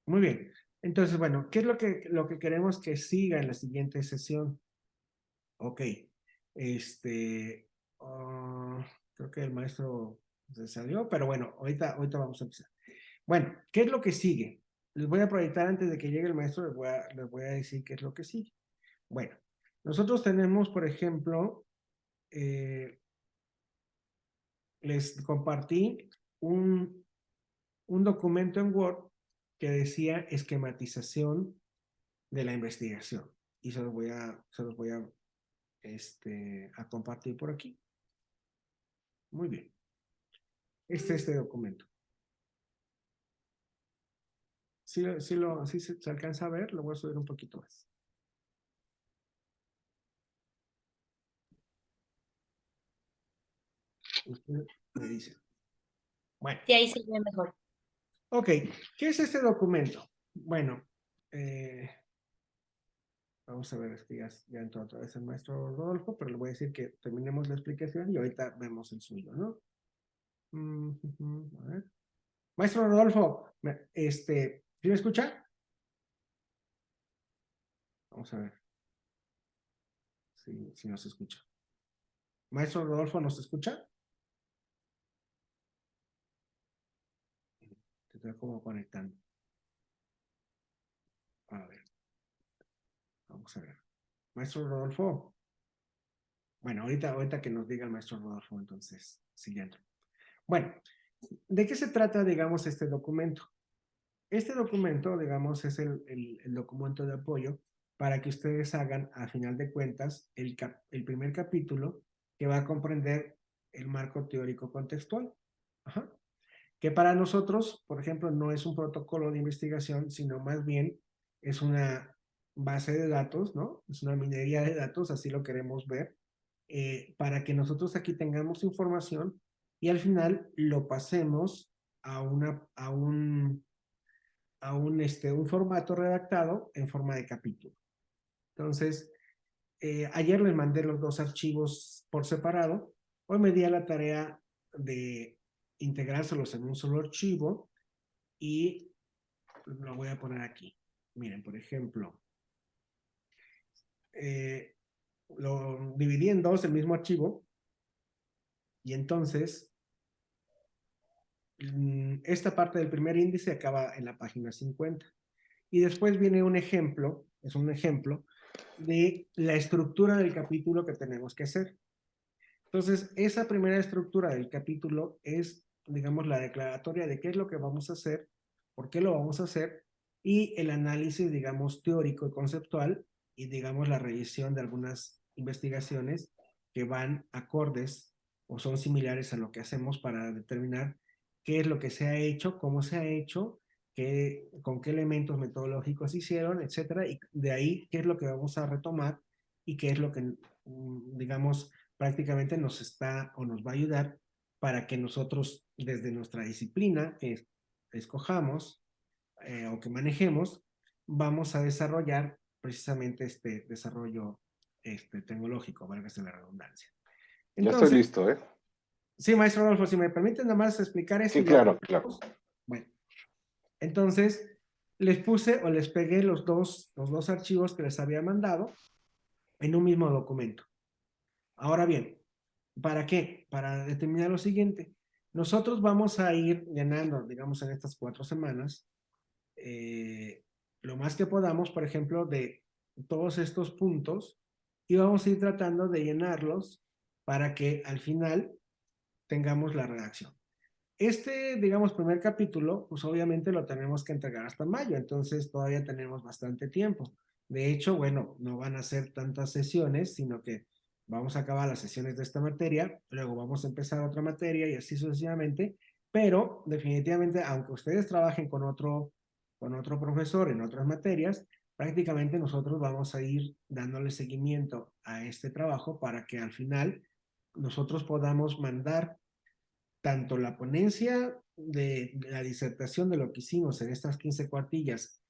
Muy bien. Entonces, bueno, ¿qué es lo que queremos que siga en la siguiente sesión? Ok. Este, ah, creo que el maestro se salió, pero bueno, ahorita vamos a empezar. Bueno, ¿qué es lo que sigue? Les voy a proyectar antes de que llegue el maestro, les voy a decir qué es lo que sigue. Bueno, nosotros tenemos, por ejemplo, eh, les compartí un, un documento en Word que decía esquematización de la investigación. Y se los voy a compartir por aquí. Muy bien. Este documento. Si se alcanza a ver, lo voy a subir un poquito más. Usted me dice. Bueno, Sí, ahí se ve mejor. ok. ¿Qué es este documento? Bueno, eh, vamos a ver, es que ya entró otra vez el maestro Rodolfo, pero le voy a decir que terminemos la explicación y ahorita vemos el suyo, ¿no? A ver. Maestro Rodolfo, ¿sí me escucha? Vamos a ver si nos escucha. Maestro Rodolfo, ¿nos escucha? Te estoy como conectando. A ver, vamos a ver. Maestro Rodolfo. Bueno, ahorita que nos diga el maestro Rodolfo, entonces, siguiente. Bueno, ¿de qué se trata, digamos, este documento? Este documento, digamos, es el documento de apoyo para que ustedes hagan, a final de cuentas, el primer capítulo que va a comprender el marco teórico contextual. Ajá. Que para nosotros, por ejemplo, no es un protocolo de investigación, sino más bien es una base de datos, ¿no? Es una minería de datos, así lo queremos ver, para que nosotros aquí tengamos información y al final lo pasemos a un formato redactado en forma de capítulo. Entonces, ayer les mandé los dos archivos por separado. Hoy me di a la tarea de integrárselos en un solo archivo y lo voy a poner aquí. Miren, por ejemplo, lo dividí en dos el mismo archivo y entonces esta parte del primer índice acaba en la página 50. Y después viene un ejemplo, es un ejemplo de la estructura del capítulo que tenemos que hacer. Entonces, esa primera estructura del capítulo es, digamos, la declaratoria de qué es lo que vamos a hacer, por qué lo vamos a hacer, y el análisis, digamos, teórico y conceptual, y, digamos, la revisión de algunas investigaciones que van acordes o son similares a lo que hacemos para determinar qué es lo que se ha hecho, cómo se ha hecho, con qué elementos metodológicos se hicieron, etcétera, y de ahí qué es lo que vamos a retomar y qué es lo que, digamos, prácticamente nos está o nos va a ayudar para que nosotros desde nuestra disciplina que escojamos o que manejemos, vamos a desarrollar precisamente este desarrollo tecnológico, valga la redundancia. Ya estoy Entonces, listo, ¿eh? sí, maestro Adolfo, si me permiten nada más explicar esto Sí, y ya. claro, claro. Bueno, entonces les puse o les pegué los dos archivos que les había mandado en un mismo documento. Ahora bien, ¿para qué? Para determinar lo siguiente. Nosotros vamos a ir llenando, digamos, en estas 4 semanas, lo más que podamos, por ejemplo, de todos estos puntos y vamos a ir tratando de llenarlos para que al final tengamos la redacción. Digamos, primer capítulo, pues obviamente lo tenemos que entregar hasta mayo, entonces todavía tenemos bastante tiempo. De hecho, bueno, no van a ser tantas sesiones, sino que vamos a acabar las sesiones de esta materia, luego vamos a empezar otra materia y así sucesivamente, pero definitivamente, aunque ustedes trabajen con otro profesor en otras materias, prácticamente nosotros vamos a ir dándole seguimiento a este trabajo para que al final nosotros podamos mandar tanto la ponencia de la disertación de lo que hicimos en estas 15 cuartillas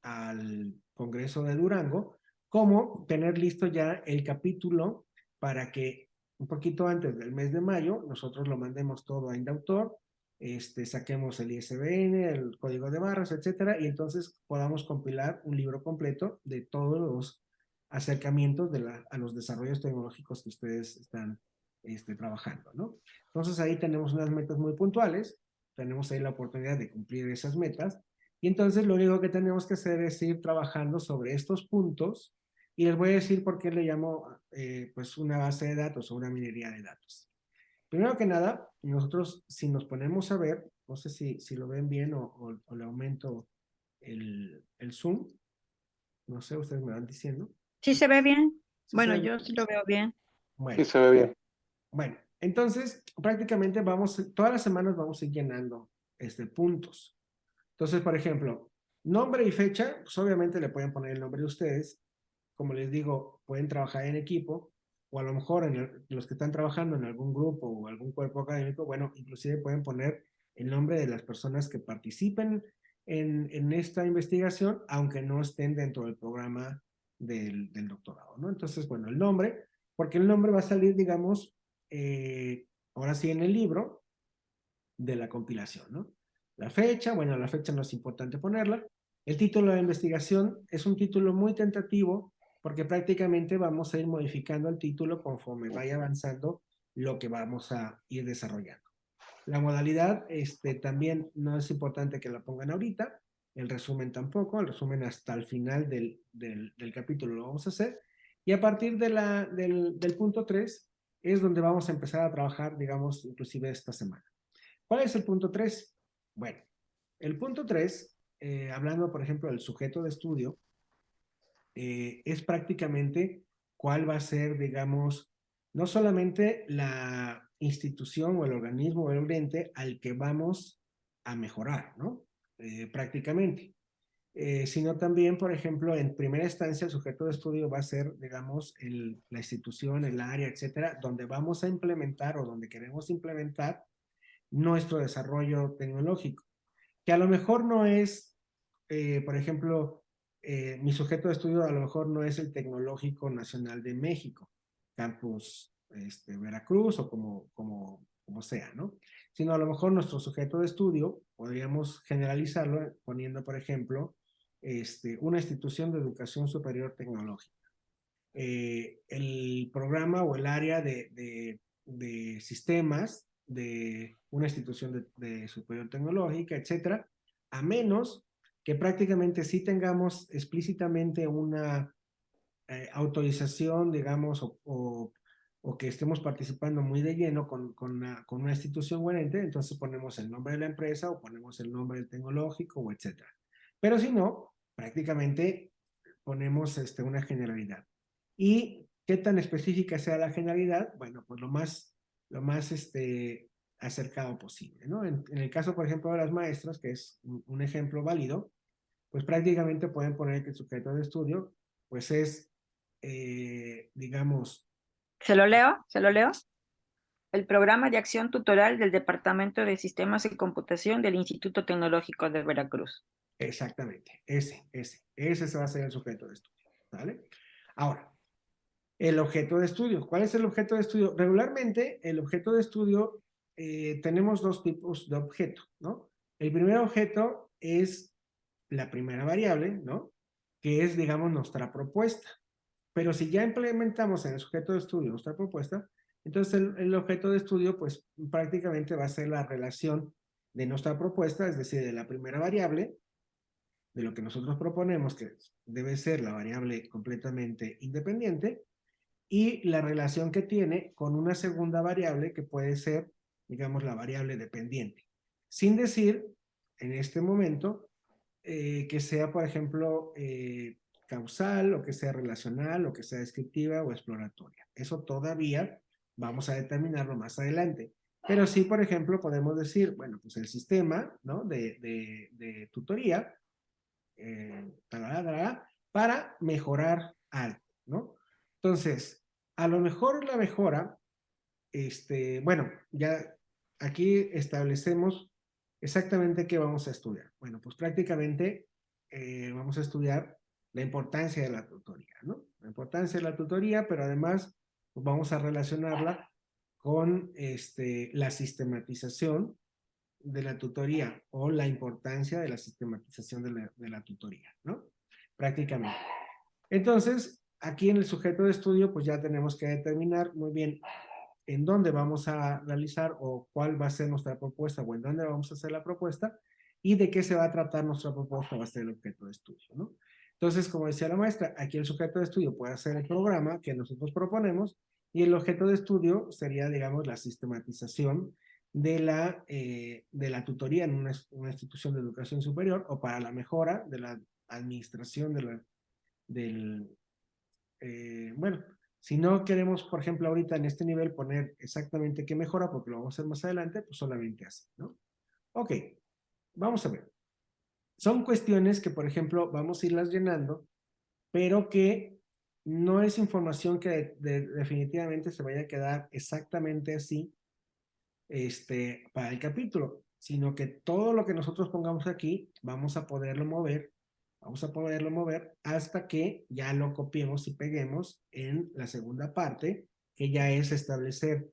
al Congreso de Durango, como tener listo ya el capítulo para que un poquito antes del mes de mayo nosotros lo mandemos todo a Indautor, saquemos el ISBN, el código de barras, etcétera, y entonces podamos compilar un libro completo de todos los acercamientos a los desarrollos tecnológicos que ustedes están trabajando, ¿no? Entonces ahí tenemos unas metas muy puntuales, tenemos ahí la oportunidad de cumplir esas metas, y entonces lo único que tenemos que hacer es ir trabajando sobre estos puntos, y les voy a decir por qué le llamo pues una base de datos o una minería de datos. Primero que nada, nosotros si nos ponemos a ver, no sé si lo ven bien o le aumento el zoom, no sé, ustedes me van diciendo. ¿Sí se ve bien? ¿Sí se Bueno, ve bien? yo sí lo veo bien. Sí, Bueno, se ve bien. bueno, entonces prácticamente todas las semanas vamos a ir llenando puntos. Entonces, por ejemplo, nombre y fecha, pues obviamente le pueden poner el nombre de ustedes. Como les digo, pueden trabajar en equipo, o a lo mejor los que están trabajando en algún grupo o algún cuerpo académico, bueno, inclusive pueden poner el nombre de las personas que participen en esta investigación, aunque no estén dentro del programa del doctorado, ¿no? Entonces, bueno, el nombre, porque el nombre va a salir, digamos, ahora sí en el libro de la compilación, ¿no? La fecha, bueno, la fecha no es importante ponerla. El título de la investigación es un título muy tentativo porque prácticamente vamos a ir modificando el título conforme vaya avanzando lo que vamos a ir desarrollando. La modalidad también no es importante que la pongan ahorita, el resumen tampoco, el resumen hasta el final del capítulo lo vamos a hacer, y a partir del punto 3 es donde vamos a empezar a trabajar, digamos, inclusive esta semana. ¿Cuál es el punto 3? Bueno, el punto 3, hablando por ejemplo del sujeto de estudio, es prácticamente cuál va a ser, digamos, no solamente la institución o el organismo o el ente al que vamos a mejorar, ¿no? Prácticamente. Sino también, por ejemplo, en primera instancia, el sujeto de estudio va a ser, digamos, la institución, el área, etcétera, donde vamos a implementar o donde queremos implementar nuestro desarrollo tecnológico, que a lo mejor no es, por ejemplo, mi sujeto de estudio a lo mejor no es el Tecnológico Nacional de México, Campus Veracruz o como sea, ¿no? Sino a lo mejor nuestro sujeto de estudio podríamos generalizarlo poniendo, por ejemplo, una institución de educación superior tecnológica. El programa o el área de sistemas de una institución de superior tecnológica, etcétera, a menos que prácticamente sí tengamos explícitamente una autorización, digamos, o que estemos participando muy de lleno con una institución o ente, entonces ponemos el nombre de la empresa o ponemos el nombre del tecnológico o etcétera. Pero si no, prácticamente ponemos una generalidad. ¿Y qué tan específica sea la generalidad? Bueno, pues lo más acercado posible, ¿no? En el caso, por ejemplo, de las maestras, que es un ejemplo válido, pues prácticamente pueden poner que el sujeto de estudio, pues es, digamos, ¿Se lo leo? ¿Se lo leo? El programa de acción tutorial del Departamento de Sistemas y Computación del Instituto Tecnológico de Veracruz. exactamente, ese va a ser el sujeto de estudio, ¿vale? Ahora, el objeto de estudio. ¿Cuál es el objeto de estudio? Regularmente, el objeto de estudio, tenemos dos tipos de objeto, ¿no? El primer objeto es la primera variable, ¿no? Que es, digamos, nuestra propuesta. Pero si ya implementamos en el sujeto de estudio nuestra propuesta, entonces el objeto de estudio, pues prácticamente va a ser la relación de nuestra propuesta, es decir, de la primera variable, de lo que nosotros proponemos, que debe ser la variable completamente independiente, y la relación que tiene con una segunda variable que puede ser, digamos, la variable dependiente. Sin decir, en este momento, que sea, por ejemplo, causal, o que sea relacional, o que sea descriptiva o exploratoria. Eso todavía vamos a determinarlo más adelante. Pero sí, por ejemplo, podemos decir, bueno, pues el sistema, ¿no? de tutoría, para mejorar algo, ¿no? Entonces, a lo mejor la mejora, bueno, ya aquí establecemos exactamente qué vamos a estudiar. Bueno, pues prácticamente vamos a estudiar la importancia de la tutoría, ¿no? La importancia de la tutoría, pero además pues vamos a relacionarla con la sistematización de la tutoría o la importancia de la sistematización de la tutoría, ¿no? Prácticamente. Entonces, aquí en el sujeto de estudio, pues ya tenemos que determinar muy bien en dónde vamos a realizar o cuál va a ser nuestra propuesta o en dónde vamos a hacer la propuesta y de qué se va a tratar nuestra propuesta va a ser el objeto de estudio, ¿no? Entonces, como decía la maestra, aquí el sujeto de estudio puede ser el programa que nosotros proponemos y el objeto de estudio sería, digamos, la sistematización de la tutoría en una institución de educación superior o para la mejora de la administración del, bueno, si no queremos, por ejemplo, ahorita en este nivel poner exactamente qué mejora, porque lo vamos a hacer más adelante, pues solamente así, ¿no? Ok, vamos a ver. Son cuestiones que, por ejemplo, vamos a irlas llenando, pero que no es información que definitivamente se vaya a quedar exactamente así para el capítulo, sino que todo lo que nosotros pongamos aquí vamos a poderlo mover hasta que ya lo copiemos y peguemos en la segunda parte, que ya es establecer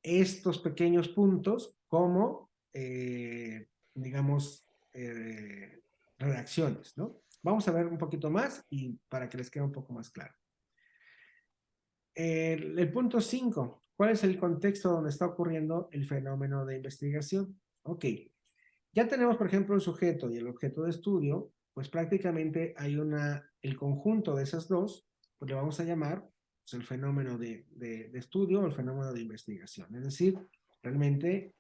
estos pequeños puntos como, digamos, redacciones, ¿no? Vamos a ver un poquito más y para que les quede un poco más claro. El punto 5, ¿cuál es el contexto donde está ocurriendo el fenómeno de investigación? Ok, ya tenemos, por ejemplo, el sujeto y el objeto de estudio, pues prácticamente hay el conjunto de esas dos, pues le vamos a llamar pues, el fenómeno de estudio o el fenómeno de investigación. Es decir, realmente,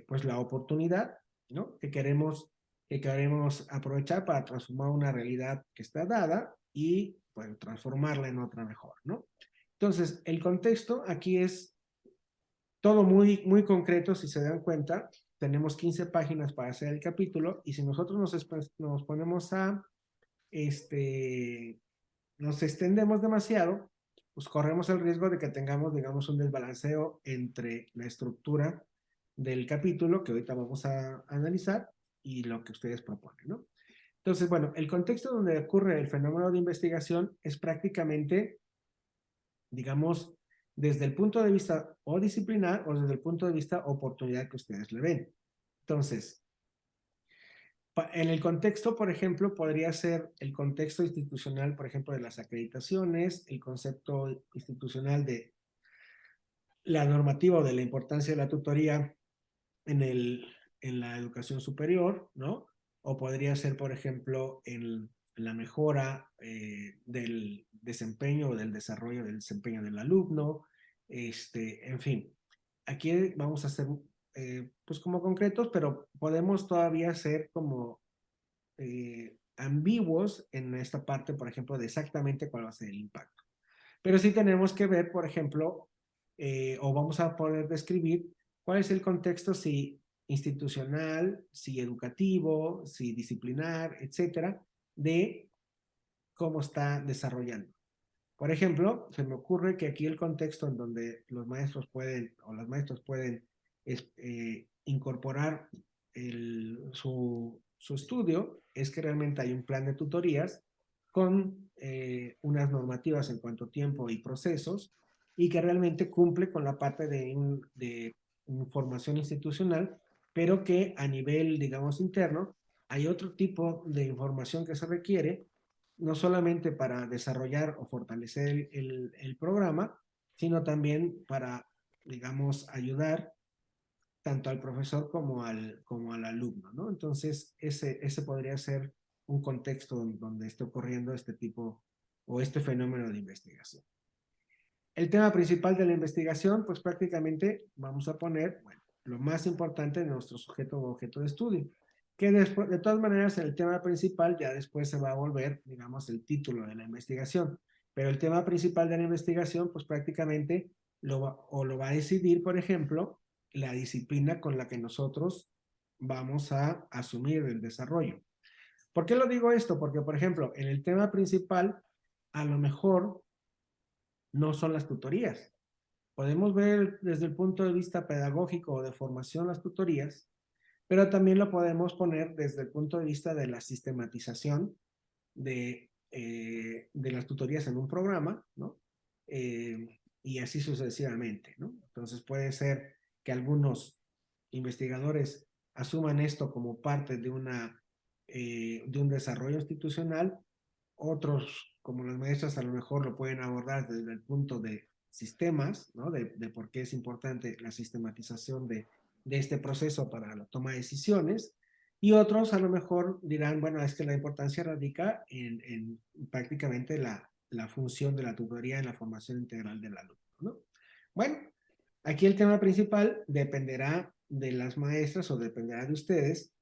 pues la oportunidad, ¿no? Que queremos aprovechar para transformar una realidad que está dada y, pues, transformarla en otra mejor, ¿no? Entonces, el contexto aquí es todo muy, muy concreto, si se dan cuenta. Tenemos 15 páginas para hacer el capítulo y si nosotros nos ponemos este, nos extendemos demasiado, pues corremos el riesgo de que tengamos, digamos, un desbalanceo entre la estructura del capítulo que ahorita vamos a analizar y lo que ustedes proponen, ¿no? Entonces, bueno, el contexto donde ocurre el fenómeno de investigación es prácticamente, digamos, desde el punto de vista o disciplinar o desde el punto de vista oportunidad que ustedes le ven. Entonces, en el contexto, por ejemplo, podría ser el contexto institucional, por ejemplo, de las acreditaciones, el concepto institucional de la normativa o de la importancia de la tutoría en, en la educación superior, ¿no? O podría ser, por ejemplo, en la mejora del desempeño o del desarrollo del desempeño del alumno, en fin. Aquí vamos a ser, pues como concretos, pero podemos todavía ser como ambiguos en esta parte, por ejemplo, de exactamente cuál va a ser el impacto. Pero sí tenemos que ver, por ejemplo, o vamos a poder describir cuál es el contexto, si institucional, si educativo, si disciplinar, etcétera, de cómo está desarrollando. Por ejemplo, se me ocurre que aquí el contexto en donde los maestros pueden o las maestras pueden incorporar su estudio es que realmente hay un plan de tutorías con unas normativas en cuanto a tiempo y procesos y que realmente cumple con la parte de información institucional, pero que a nivel, digamos, interno, hay otro tipo de información que se requiere no solamente para desarrollar o fortalecer el programa, sino también para, digamos, ayudar tanto al profesor como al alumno, ¿no? Entonces, ese podría ser un contexto donde esté ocurriendo este tipo o este fenómeno de investigación. El tema principal de la investigación, pues prácticamente vamos a poner, bueno, lo más importante de nuestro sujeto o objeto de estudio, que después, de todas maneras, el tema principal ya después se va a volver, digamos, el título de la investigación. Pero el tema principal de la investigación, pues prácticamente lo va a decidir, por ejemplo, la disciplina con la que nosotros vamos a asumir el desarrollo. ¿Por qué lo digo esto? Porque, por ejemplo, en el tema principal, a lo mejor no son las tutorías. Podemos ver desde el punto de vista pedagógico o de formación las tutorías, pero también lo podemos poner desde el punto de vista de la sistematización de las tutorías en un programa, ¿no? Y así sucesivamente, ¿no? Entonces puede ser que algunos investigadores asuman esto como parte de un desarrollo institucional. Otros, como las maestras, a lo mejor lo pueden abordar desde el punto de sistemas, ¿no? De por qué es importante la sistematización de este proceso para la toma de decisiones. Y otros a lo mejor dirán, bueno, es que la importancia radica en prácticamente la función de la tutoría en la formación integral del alumno, ¿no? Bueno, aquí el tema principal dependerá de las maestras o dependerá de ustedes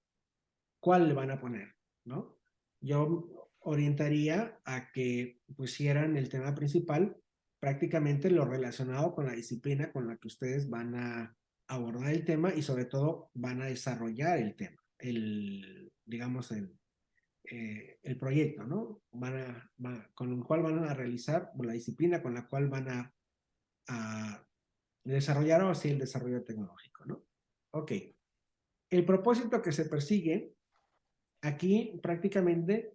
cuál le van a poner, ¿no? Yo orientaría a que pusieran el tema principal prácticamente lo relacionado con la disciplina con la que ustedes van a abordar el tema y sobre todo van a desarrollar el tema, digamos, el proyecto, ¿no? Con el cual van a realizar, o la disciplina con la cual van a desarrollar o así el desarrollo tecnológico, ¿no? Ok. El propósito que se persigue aquí prácticamente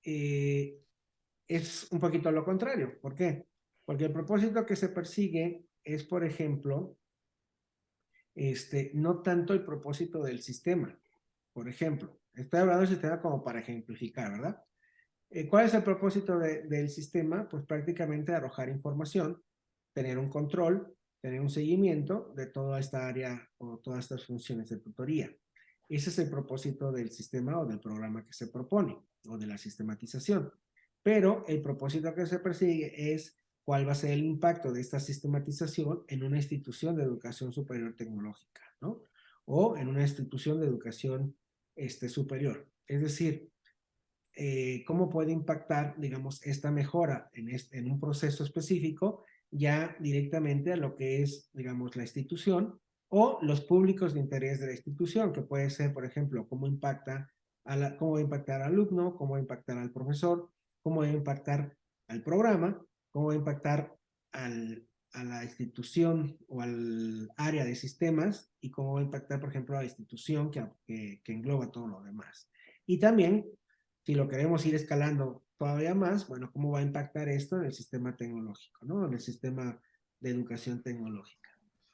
eh, es un poquito lo contrario. ¿Por qué? Porque el propósito que se persigue es, por ejemplo, no tanto el propósito del sistema. Por ejemplo, estoy hablando del sistema como para ejemplificar, ¿verdad? ¿Cuál es el propósito del sistema? Pues prácticamente arrojar información, tener un control, tener un seguimiento de toda esta área o todas estas funciones de tutoría. Ese es el propósito del sistema o del programa que se propone o de la sistematización. Pero el propósito que se persigue es cuál va a ser el impacto de esta sistematización en una institución de educación superior tecnológica, ¿no? O en una institución de educación superior. Es decir, cómo puede impactar, digamos, esta mejora en un proceso específico ya directamente a lo que es, digamos, la institución o los públicos de interés de la institución, que puede ser, por ejemplo, cómo va a impactar al alumno, cómo va a impactar al profesor, cómo va a impactar al programa, cómo va a impactar a la institución o al área de sistemas y cómo va a impactar, por ejemplo, a la institución que engloba todo lo demás. Y también si lo queremos ir escalando todavía más, bueno, ¿cómo va a impactar esto en el sistema tecnológico, ¿no? En el sistema de educación tecnológica.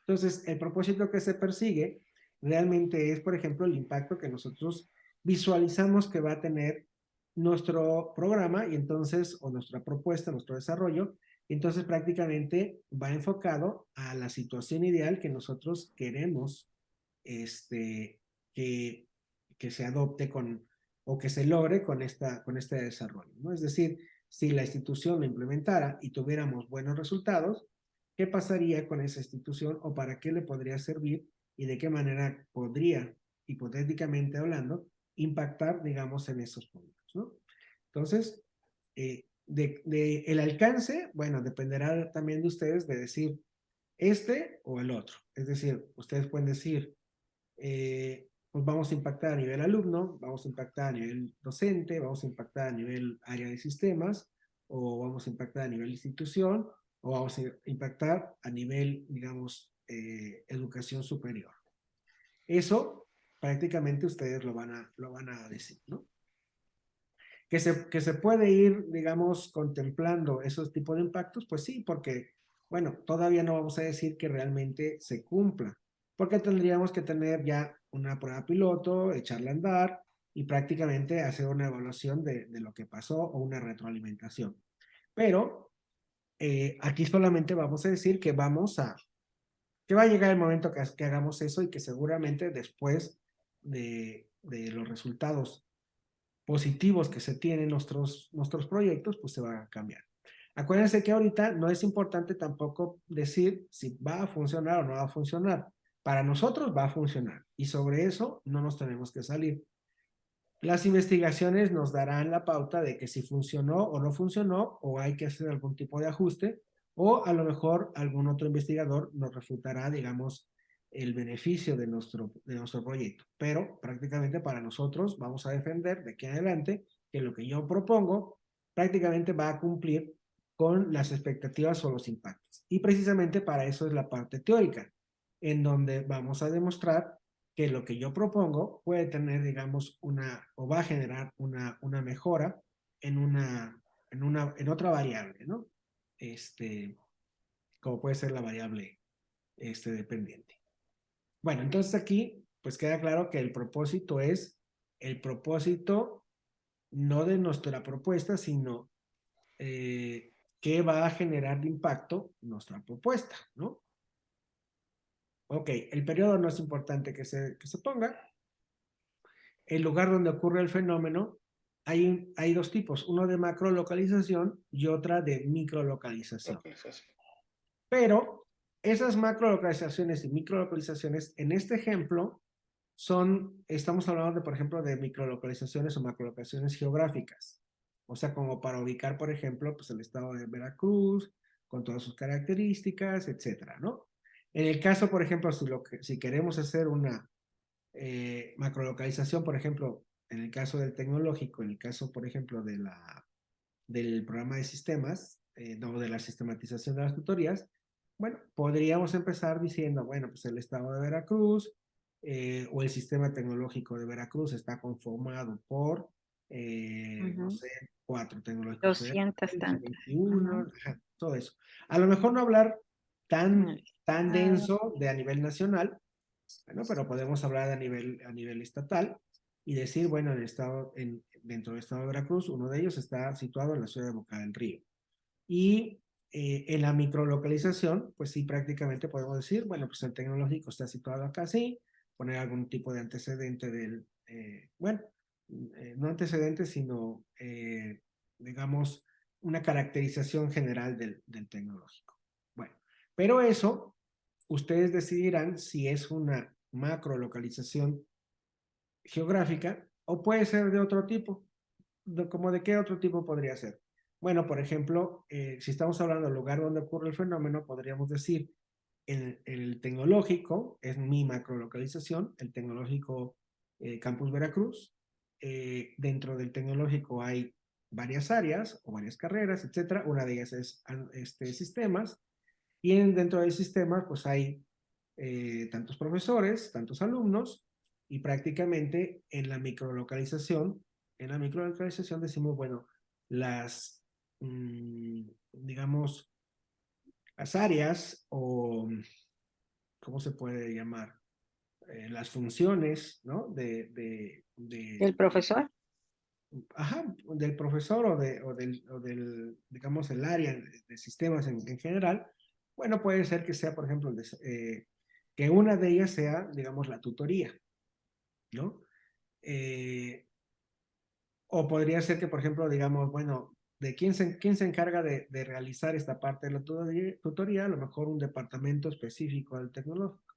Entonces, el propósito que se persigue realmente es, por ejemplo, el impacto que nosotros visualizamos que va a tener nuestro programa y entonces, o nuestra propuesta, nuestro desarrollo, y entonces prácticamente va enfocado a la situación ideal que nosotros queremos que, que se adopte o que se logre con este desarrollo, ¿no? Es decir, si la institución lo implementara y tuviéramos buenos resultados, ¿qué pasaría con esa institución o para qué le podría servir y de qué manera podría, hipotéticamente hablando, impactar, digamos, en esos puntos, ¿no? Entonces, el alcance, bueno, dependerá también de ustedes de decir este o el otro. Es decir, ustedes pueden decir, pues vamos a impactar a nivel alumno, vamos a impactar a nivel docente, vamos a impactar a nivel área de sistemas, o vamos a impactar a nivel institución, o vamos a impactar a nivel, digamos, educación superior. Eso prácticamente ustedes lo van a decir, ¿no? Que se puede ir, digamos, contemplando esos tipos de impactos, pues sí, porque, bueno, todavía no vamos a decir que realmente se cumpla, porque tendríamos que tener ya una prueba piloto, echarla a andar y prácticamente hacer una evaluación de lo que pasó o una retroalimentación. Pero aquí solamente vamos a decir que va a llegar el momento que hagamos eso y que seguramente después de los resultados positivos que se tienen nuestros proyectos, pues se van a cambiar. Acuérdense que ahorita no es importante tampoco decir si va a funcionar o no va a funcionar. Para nosotros va a funcionar y sobre eso no nos tenemos que salir. Las investigaciones nos darán la pauta de que si funcionó o no funcionó o hay que hacer algún tipo de ajuste o a lo mejor algún otro investigador nos refutará, digamos, el beneficio de nuestro proyecto. Pero prácticamente para nosotros vamos a defender de aquí en adelante que lo que yo propongo prácticamente va a cumplir con las expectativas o los impactos. Y precisamente para eso es la parte teórica, en donde vamos a demostrar que lo que yo propongo puede tener, digamos, o va a generar una mejora en otra variable, ¿no? Este, como puede ser la variable dependiente. Bueno, entonces aquí pues queda claro que el propósito es el propósito no de nuestra propuesta, sino qué va a generar de impacto nuestra propuesta, ¿no? Ok, el periodo no es importante que se ponga. El lugar donde ocurre el fenómeno, hay dos tipos, uno de macrolocalización y otra de microlocalización. Pero esas macrolocalizaciones y microlocalizaciones, en este ejemplo, estamos hablando de, por ejemplo, de microlocalizaciones o macrolocalizaciones geográficas. O sea, como para ubicar, por ejemplo, pues el estado de Veracruz, con todas sus características, etcétera, ¿no? En el caso, por ejemplo, si queremos hacer una macrolocalización, por ejemplo, en el caso del tecnológico, en el caso, por ejemplo, del programa de sistemas, no, de la sistematización de las tutorías, bueno, podríamos empezar diciendo, bueno, pues el estado de Veracruz o el sistema tecnológico de Veracruz está conformado por, no sé, 4 tecnológicos federales, 200 tantas. 21, ajá, todo eso. A lo mejor no hablar tan Universidad. denso de a nivel nacional, bueno, pero podemos hablar a nivel estatal y decir, bueno, dentro del estado de Veracruz, uno de ellos está situado en la ciudad de Boca del Río. Y en la microlocalización, pues sí, prácticamente podemos decir, bueno, pues el tecnológico está situado acá, sí, poner algún tipo de antecedente bueno, no antecedente, sino, digamos, una caracterización general del tecnológico. Bueno, pero eso, ustedes decidirán si es una macrolocalización geográfica o puede ser de otro tipo. ¿Cómo de qué otro tipo podría ser? Bueno, por ejemplo, si estamos hablando del lugar donde ocurre el fenómeno, podríamos decir el tecnológico es mi macrolocalización, el tecnológico Campus Veracruz. Dentro del tecnológico hay varias áreas o varias carreras, etcétera. Una de ellas es sistemas. Y dentro del sistema, pues hay tantos profesores, tantos alumnos, y prácticamente en la microlocalización decimos, bueno, digamos, las áreas o, ¿cómo se puede llamar? Las funciones, ¿no? ¿El profesor? Ajá, del profesor digamos, el área de sistemas en general, bueno, puede ser que sea, por ejemplo, que una de ellas sea, digamos, la tutoría, ¿no? Eh, o podría ser que, por ejemplo, digamos, bueno, de quién se encarga de realizar esta parte de la tutoría, a lo mejor un departamento específico del tecnológico.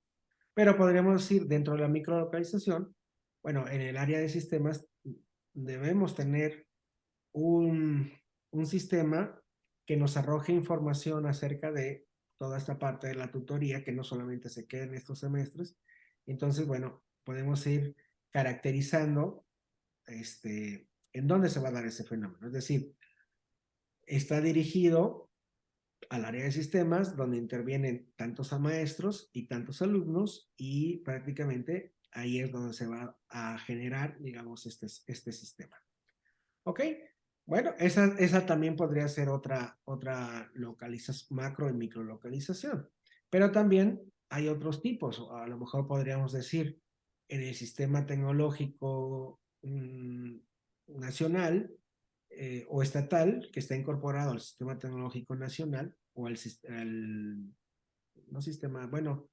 Pero podríamos decir, dentro de la microlocalización, bueno, en el área de sistemas debemos tener un, un sistema que nos arroje información acerca de toda esta parte de la tutoría, que no solamente se quede en estos semestres. Entonces, bueno, podemos ir caracterizando en dónde se va a dar ese fenómeno. Es decir, está dirigido al área de sistemas, donde intervienen tantos a maestros y tantos alumnos, y prácticamente ahí es donde se va a generar, digamos, este sistema. ¿Ok? Bueno, esa también podría ser otra localización, macro y microlocalización. Pero también hay otros tipos. A lo mejor podríamos decir, en el sistema tecnológico nacional o estatal, que está incorporado al sistema tecnológico nacional, o no sistema, bueno,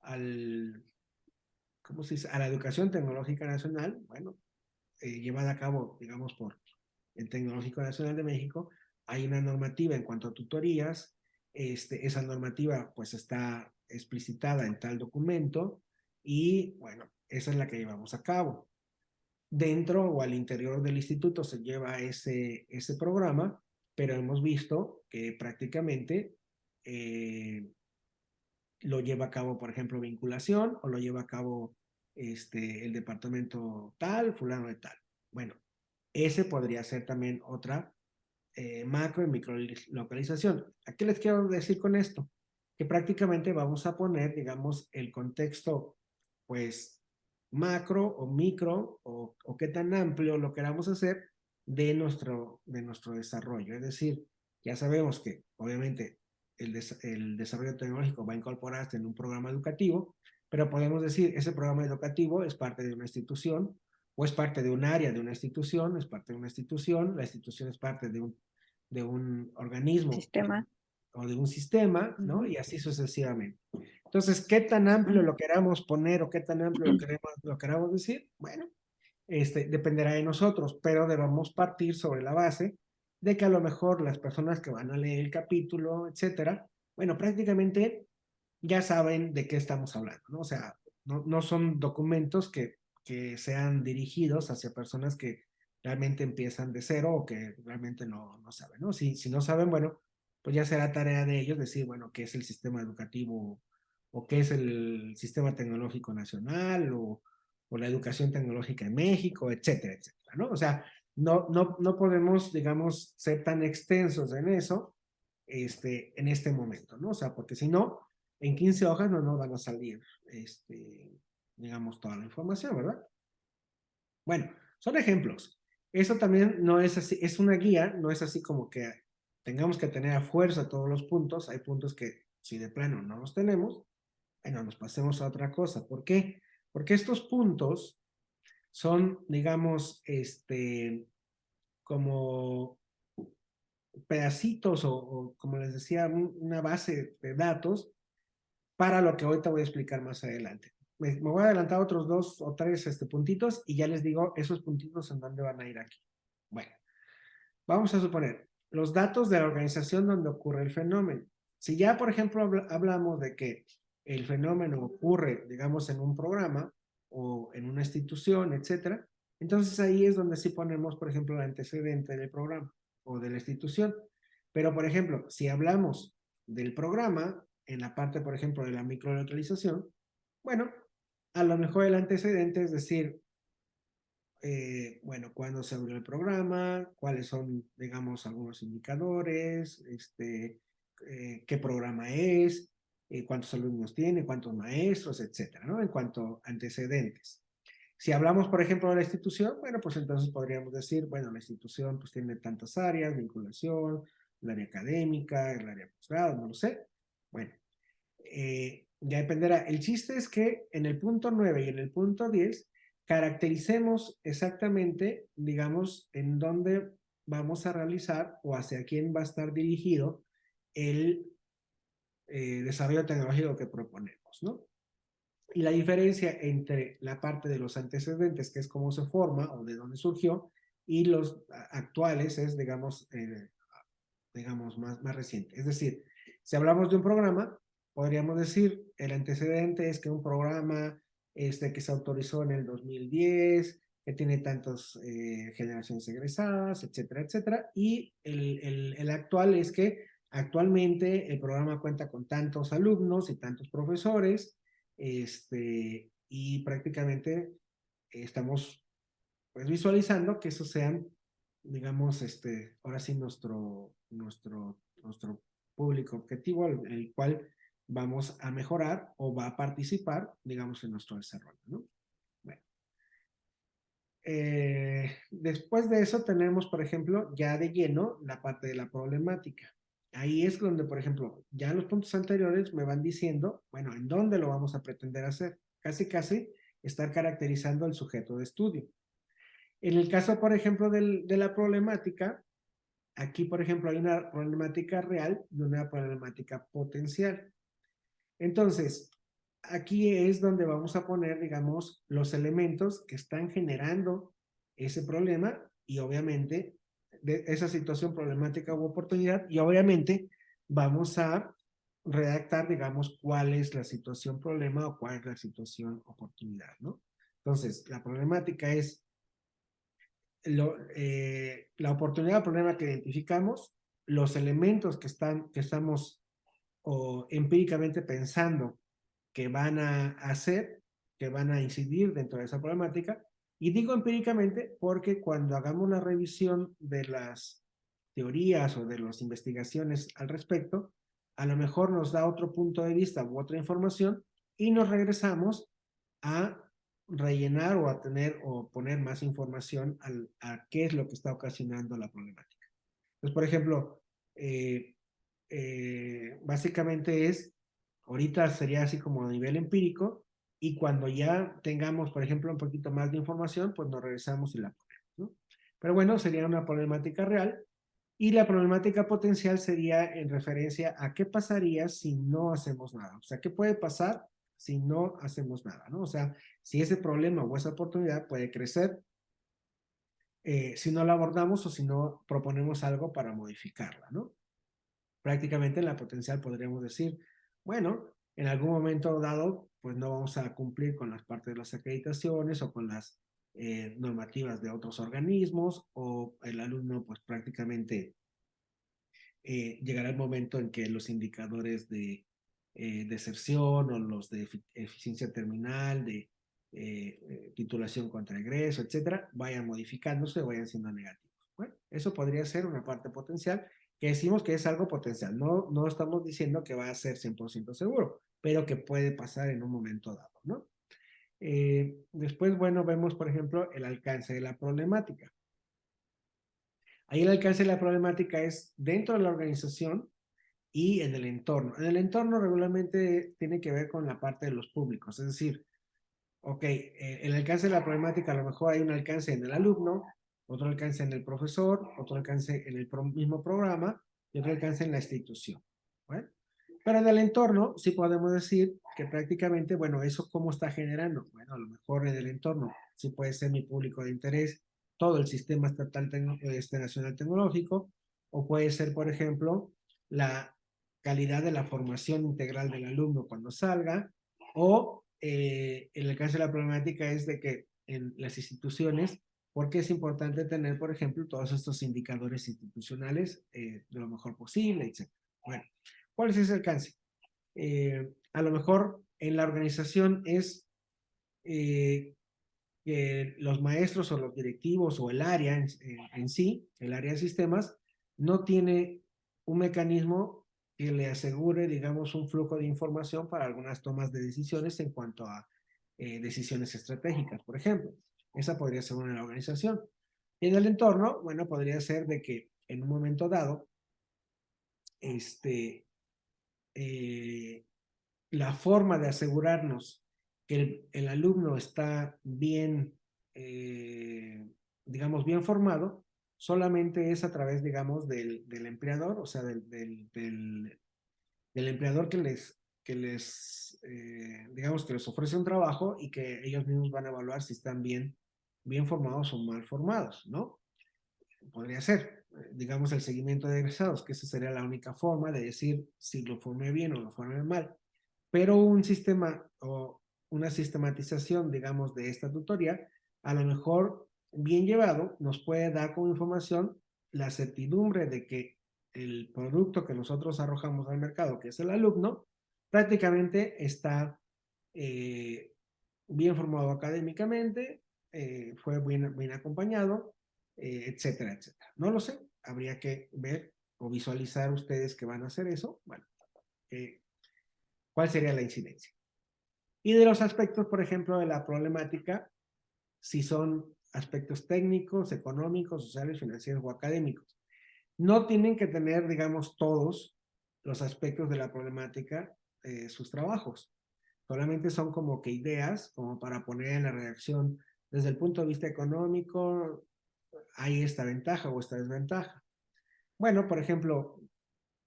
al, ¿cómo se dice? A la educación tecnológica nacional, bueno, llevada a cabo, digamos, por el Tecnológico Nacional de México, hay una normativa en cuanto a tutorías. Esa normativa pues está explicitada en tal documento y bueno, esa es la que llevamos a cabo. Dentro o al interior del instituto se lleva ese programa, pero hemos visto que prácticamente lo lleva a cabo, por ejemplo, vinculación o lo lleva a cabo el departamento tal, fulano de tal. Bueno, ese podría ser también otra macro y micro localización. ¿A qué les quiero decir con esto? Que prácticamente vamos a poner, digamos, el contexto, pues, macro o micro o qué tan amplio lo queramos hacer de nuestro desarrollo. Es decir, ya sabemos que obviamente el desarrollo tecnológico va a incorporarse en un programa educativo, pero podemos decir, ese programa educativo es parte de una institución, o es parte de un área de una institución, es parte de una institución, la institución es parte de un organismo Sistema. o de un sistema, ¿no? Ujú, Y así sucesivamente. Entonces, ¿qué tan amplio ujú. lo queramos poner o qué tan amplio lo queramos decir? Bueno, dependerá de nosotros, pero debemos partir sobre la base de que a lo mejor las personas que van a leer el capítulo, etcétera, bueno, prácticamente ya saben de qué estamos hablando, ¿no? O sea, no son documentos que sean dirigidos hacia personas que realmente empiezan de cero o que realmente no saben, ¿no? Si no saben, bueno, pues ya será tarea de ellos decir, bueno, qué es el sistema educativo o qué es el sistema tecnológico nacional o la educación tecnológica en México, etcétera, etcétera, ¿no? O sea, no podemos, digamos, ser tan extensos en eso en este momento, ¿no? O sea, porque si no, en 15 hojas no nos van a salir, digamos, toda la información, ¿verdad? Bueno, son ejemplos. Eso también no es así, es una guía, no es así como que tengamos que tener a fuerza todos los puntos. Hay puntos que si de plano no los tenemos, bueno, nos pasemos a otra cosa. ¿Por qué? Porque estos puntos son, digamos, como pedacitos o como les decía, una base de datos para lo que ahorita voy a explicar más adelante. Me voy a adelantar otros dos o tres puntitos y ya les digo esos puntitos en dónde van a ir aquí. Bueno, vamos a suponer los datos de la organización donde ocurre el fenómeno. Si ya, por ejemplo, hablamos de que el fenómeno ocurre, digamos, en un programa o en una institución, etcétera, entonces ahí es donde sí ponemos, por ejemplo, el antecedente del programa o de la institución. Pero, por ejemplo, si hablamos del programa, en la parte, por ejemplo, de la microlocalización, bueno, a lo mejor el antecedente es decir, bueno, cuándo se abrió el programa, cuáles son, digamos, algunos indicadores, qué programa es, cuántos alumnos tiene, cuántos maestros, etcétera, ¿no? En cuanto a antecedentes. Si hablamos, por ejemplo, de la institución, bueno, pues entonces podríamos decir, bueno, la institución pues tiene tantas áreas, vinculación, el área académica, el área de posgrado, no lo sé. Bueno, ya dependerá. El chiste es que en el punto 9 y en el punto 10 caractericemos exactamente, digamos, en dónde vamos a realizar o hacia quién va a estar dirigido el desarrollo tecnológico que proponemos, ¿no? Y la diferencia entre la parte de los antecedentes, que es cómo se forma o de dónde surgió, y los actuales es, digamos más reciente. Es decir, si hablamos de un programa, podríamos decir, el antecedente es que un programa que se autorizó en el 2010, que tiene tantas generaciones egresadas, etcétera, etcétera, y el actual es que actualmente el programa cuenta con tantos alumnos y tantos profesores, y prácticamente estamos pues visualizando que esos sean, digamos, ahora sí nuestro público objetivo, el cual vamos a mejorar o va a participar, digamos, en nuestro desarrollo, ¿no? Bueno, después de eso tenemos, por ejemplo, ya de lleno la parte de la problemática. Ahí es donde, por ejemplo, ya en los puntos anteriores me van diciendo, bueno, en dónde lo vamos a pretender hacer. Casi estar caracterizando el sujeto de estudio. En el caso, por ejemplo, de la problemática, aquí, por ejemplo, hay una problemática real y una problemática potencial. Entonces, aquí es donde vamos a poner, digamos, los elementos que están generando ese problema y obviamente de esa situación problemática u oportunidad y obviamente vamos a redactar, digamos, cuál es la situación problema o cuál es la situación oportunidad, ¿no? Entonces, la problemática es la oportunidad o problema que identificamos, los elementos que estamos o empíricamente pensando que van a hacer, que van a incidir dentro de esa problemática. Y digo empíricamente porque cuando hagamos la revisión de las teorías o de las investigaciones al respecto, a lo mejor nos da otro punto de vista u otra información y nos regresamos a rellenar o a tener o poner más información a qué es lo que está ocasionando la problemática. Entonces, por ejemplo, básicamente ahorita sería así como a nivel empírico, y cuando ya tengamos, por ejemplo, un poquito más de información, pues nos regresamos y la ponemos, ¿no? Pero bueno, sería una problemática real. Y la problemática potencial sería en referencia a qué pasaría si no hacemos nada. O sea, ¿qué puede pasar si no hacemos nada, ¿no? O sea, si ese problema o esa oportunidad puede crecer si no la abordamos o si no proponemos algo para modificarla, ¿no? Prácticamente en la potencial podríamos decir, bueno, en algún momento dado, pues no vamos a cumplir con las partes de las acreditaciones o con las normativas de otros organismos, o el alumno pues prácticamente llegará el momento en que los indicadores de deserción o los de eficiencia terminal, de titulación contra egreso, etcétera, vayan modificándose o vayan siendo negativos. Bueno, eso podría ser una parte potencial, que decimos que es algo potencial. No, no estamos diciendo que va a ser 100% seguro, pero que puede pasar en un momento dado, ¿no? Después, bueno, vemos, por ejemplo, el alcance de la problemática. Ahí el alcance de la problemática es dentro de la organización y en el entorno. En el entorno regularmente tiene que ver con la parte de los públicos, es decir, ok, el alcance de la problemática, a lo mejor hay un alcance en el alumno, otro alcance en el profesor, otro alcance en el mismo programa y otro alcance en la institución. ¿Bueno? Pero en el entorno sí podemos decir que prácticamente, bueno, eso cómo está generando. Bueno, a lo mejor en el entorno sí puede ser mi público de interés, todo el sistema estatal nacional tecnológico, o puede ser, por ejemplo, la calidad de la formación integral del alumno cuando salga, o el alcance de la problemática es de que en las instituciones, porque es importante tener, por ejemplo, todos estos indicadores institucionales de lo mejor posible, etc. Bueno, ¿cuál es ese alcance? A lo mejor en la organización es que los maestros o los directivos o el área en sí, el área de sistemas, no tiene un mecanismo que le asegure, digamos, un flujo de información para algunas tomas de decisiones en cuanto a decisiones estratégicas, por ejemplo. Esa podría ser una de la organización. Y en el entorno, bueno, podría ser de que en un momento dado, este, eh, la forma de asegurarnos que el alumno está bien, digamos, bien formado, solamente es a través, digamos, del empleador, o sea, del empleador que les digamos, que les ofrece un trabajo y que ellos mismos van a evaluar si están bien formados o mal formados, ¿no? Podría ser, digamos, el seguimiento de egresados, que esa sería la única forma de decir si lo formé bien o lo formé mal. Pero un sistema o una sistematización, digamos, de esta tutoría, a lo mejor bien llevado, nos puede dar como información la certidumbre de que el producto que nosotros arrojamos al mercado, que es el alumno, prácticamente está eh, bien formado académicamente, fue bien acompañado, etcétera, etcétera. No lo sé, habría que ver o visualizar ustedes que van a hacer eso. Bueno, ¿cuál sería la incidencia? Y de los aspectos, por ejemplo, de la problemática, si son aspectos técnicos, económicos, sociales, financieros o académicos. No tienen que tener, digamos, todos los aspectos de la problemática sus trabajos. Solamente son como que ideas, como para poner en la redacción, desde el punto de vista económico, hay esta ventaja o esta desventaja. Bueno, por ejemplo,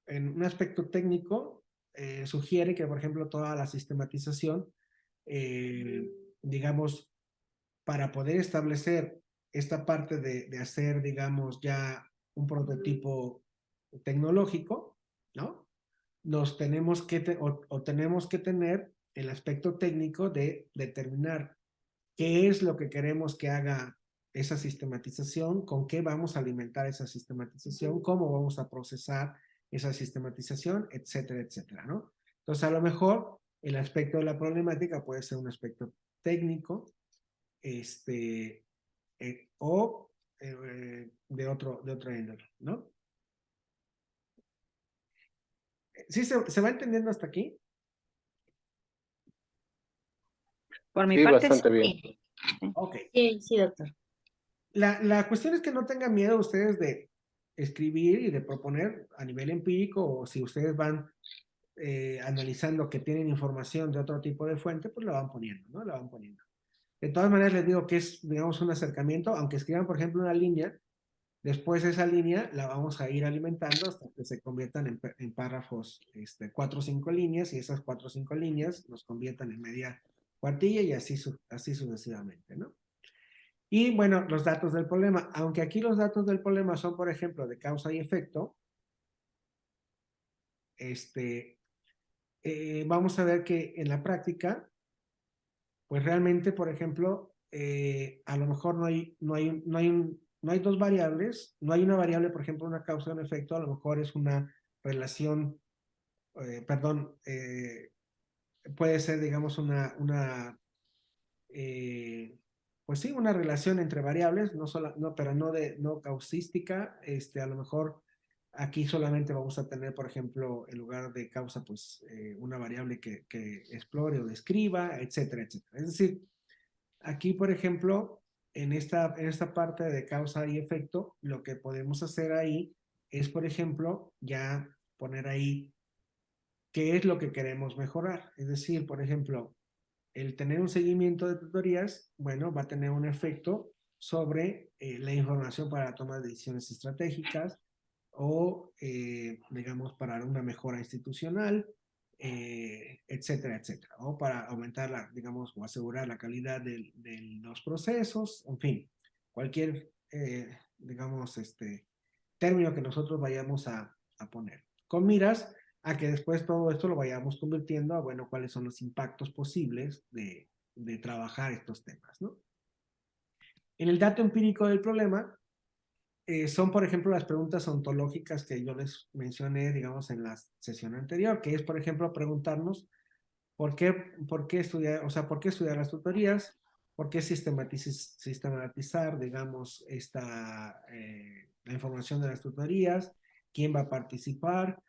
en un aspecto técnico, sugiere que, por ejemplo, toda la sistematización, eh, digamos, para poder establecer esta parte de hacer, digamos, ya un prototipo tecnológico, ¿no? Nos tenemos que, o tenemos que tener el aspecto técnico de determinar qué es lo que queremos que haga esa sistematización, con qué vamos a alimentar esa sistematización, cómo vamos a procesar esa sistematización, etcétera, etcétera, ¿no? Entonces, a lo mejor el aspecto de la problemática puede ser un aspecto técnico, o de otra índole, ¿no? ¿Sí se va entendiendo hasta aquí? Por mi Sí, parte, bastante bien. sí. Ok. Sí, sí, doctor. La cuestión es que no tengan miedo ustedes de escribir y de proponer a nivel empírico, o si ustedes van analizando que tienen información de otro tipo de fuente, pues lo van poniendo, ¿no? Lo van poniendo. De todas maneras, les digo que es, digamos, un acercamiento, aunque escriban, por ejemplo, una línea, después esa línea la vamos a ir alimentando hasta que se conviertan en párrafos, 4 o 5 líneas, y esas 4 o 5 líneas nos conviertan en media cuartilla y así, así sucesivamente, ¿no? Y bueno, los datos del problema, aunque aquí los datos del problema son, por ejemplo, de causa y efecto, vamos a ver que en la práctica, pues realmente, por ejemplo, a lo mejor no hay dos variables, no hay una variable, por ejemplo, una causa y un efecto, a lo mejor es una relación, perdón, puede ser, digamos, eh, pues sí, una relación entre variables, no, pero no causística, a lo mejor aquí solamente vamos a tener, por ejemplo, en lugar de causa, pues una variable que explore o describa, etcétera, etcétera. Es decir, aquí, por ejemplo, en esta parte de causa y efecto, lo que podemos hacer ahí es, por ejemplo, ya poner ahí qué es lo que queremos mejorar. Es decir, por ejemplo, el tener un seguimiento de tutorías, bueno, va a tener un efecto sobre la información para la toma de decisiones estratégicas o, digamos, para una mejora institucional, etcétera, etcétera, o para aumentar digamos, o asegurar la calidad de los procesos, en fin, cualquier, digamos, término que nosotros vayamos a poner. Con miras a que después todo esto lo vayamos convirtiendo a, bueno, cuáles son los impactos posibles de trabajar estos temas, ¿no? En el dato empírico del problema, son, por ejemplo, las preguntas ontológicas que yo les mencioné, digamos, en la sesión anterior, que es, por ejemplo, preguntarnos por qué estudiar, o sea, por qué estudiar las tutorías, por qué sistematizar, digamos, la información de las tutorías, quién va a participar,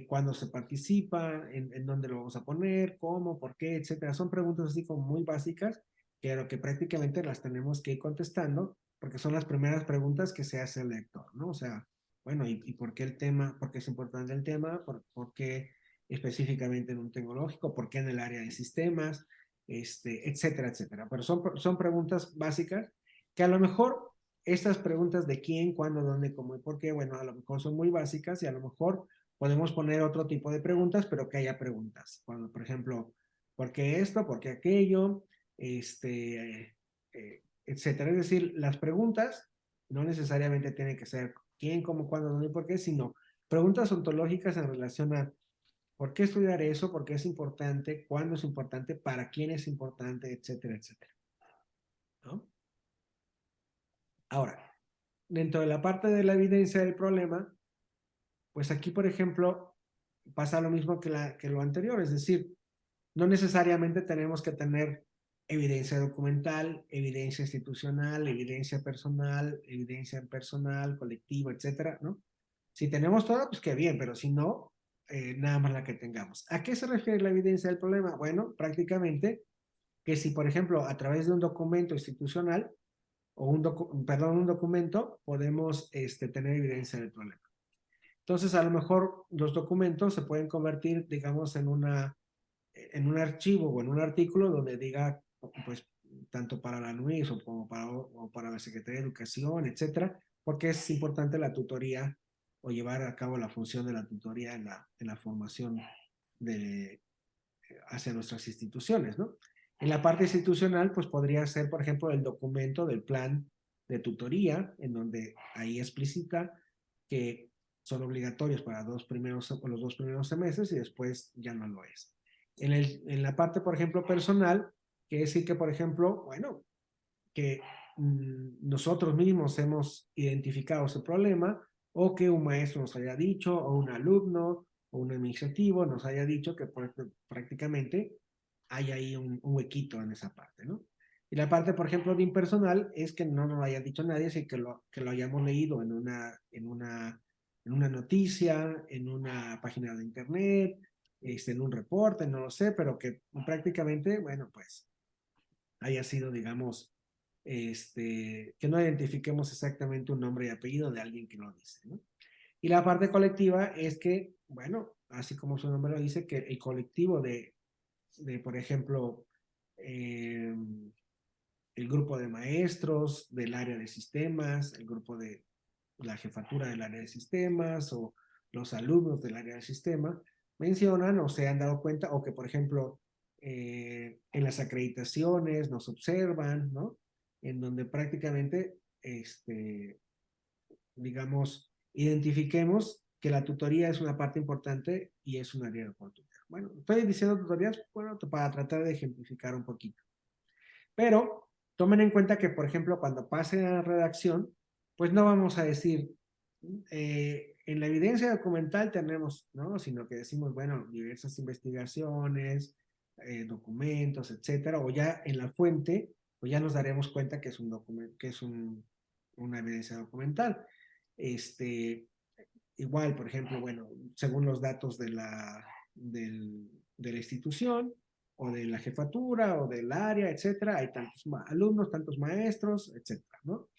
cuándo se participa, en dónde lo vamos a poner, cómo, por qué, etcétera. Son preguntas así como muy básicas, que prácticamente las tenemos que ir contestando, porque son las primeras preguntas que se hace el lector, ¿no? O sea, bueno, ¿y por qué el tema? ¿Por qué es importante el tema? ¿Por qué específicamente en un tecnológico? ¿Por qué en el área de sistemas? Etcétera, etcétera. Pero son preguntas básicas que a lo mejor estas preguntas de quién, cuándo, dónde, cómo y por qué, bueno, a lo mejor son muy básicas y a lo mejor podemos poner otro tipo de preguntas, pero que haya preguntas. Cuando, por ejemplo, ¿por qué esto? ¿Por qué aquello? Etcétera. Es decir, las preguntas no necesariamente tienen que ser quién, cómo, cuándo, dónde y por qué, sino preguntas ontológicas en relación a por qué estudiar eso, por qué es importante, cuándo es importante, para quién es importante, etcétera, etcétera, ¿no? Ahora, dentro de la parte de la evidencia del problema, pues aquí, por ejemplo, pasa lo mismo que lo anterior, es decir, no necesariamente tenemos que tener evidencia documental, evidencia institucional, evidencia personal, colectiva, etcétera, ¿no? Si tenemos todo, pues qué bien, pero si no, nada más la que tengamos. ¿A qué se refiere la evidencia del problema? Bueno, prácticamente que si, por ejemplo, a través de un documento institucional o un documento, podemos tener evidencia del problema. Entonces, a lo mejor los documentos se pueden convertir, digamos, en un archivo o en un artículo donde diga, pues, tanto para la NUIS o para la Secretaría de Educación, etcétera, porque es importante la tutoría o llevar a cabo la función de la tutoría en la formación de, hacia nuestras instituciones, ¿no? En la parte institucional, pues podría ser, por ejemplo, el documento del plan de tutoría, en donde ahí explicita que son obligatorios para los 2 primeros semestres y después ya no lo es. En la parte, por ejemplo, personal, quiere decir que, por ejemplo, bueno, que nosotros mismos hemos identificado ese problema o que un maestro nos haya dicho o un alumno o un administrativo nos haya dicho que prácticamente hay ahí un huequito en esa parte, ¿no? Y la parte, por ejemplo, de impersonal es que no nos lo haya dicho nadie, sino que lo hayamos leído en una noticia, en una página de internet, en un reporte, no lo sé, pero que prácticamente, bueno, pues haya sido, digamos, que no identifiquemos exactamente un nombre y apellido de alguien que lo dice, ¿no? Y la parte colectiva es que, bueno, así como su nombre lo dice, que el colectivo por ejemplo, eh, el grupo de maestros del área de sistemas, el grupo de la jefatura del área de sistemas o los alumnos del área de sistemas mencionan o se han dado cuenta o que, por ejemplo, en las acreditaciones nos observan, ¿no? En donde prácticamente, digamos, identifiquemos que la tutoría es una parte importante y es un área de oportunidad. Bueno, estoy diciendo tutorías, bueno, para tratar de ejemplificar un poquito. Pero tomen en cuenta que, por ejemplo, cuando pase a la redacción, pues no vamos a decir, en la evidencia documental tenemos, ¿no? Sino que decimos, bueno, diversas investigaciones, documentos, etcétera, o ya en la fuente, pues ya nos daremos cuenta que es un documento, que es una evidencia documental. Este, igual, por ejemplo, bueno, según los datos de la institución o de la jefatura o del área, etcétera, hay tantos alumnos, tantos maestros, etcétera, ¿no?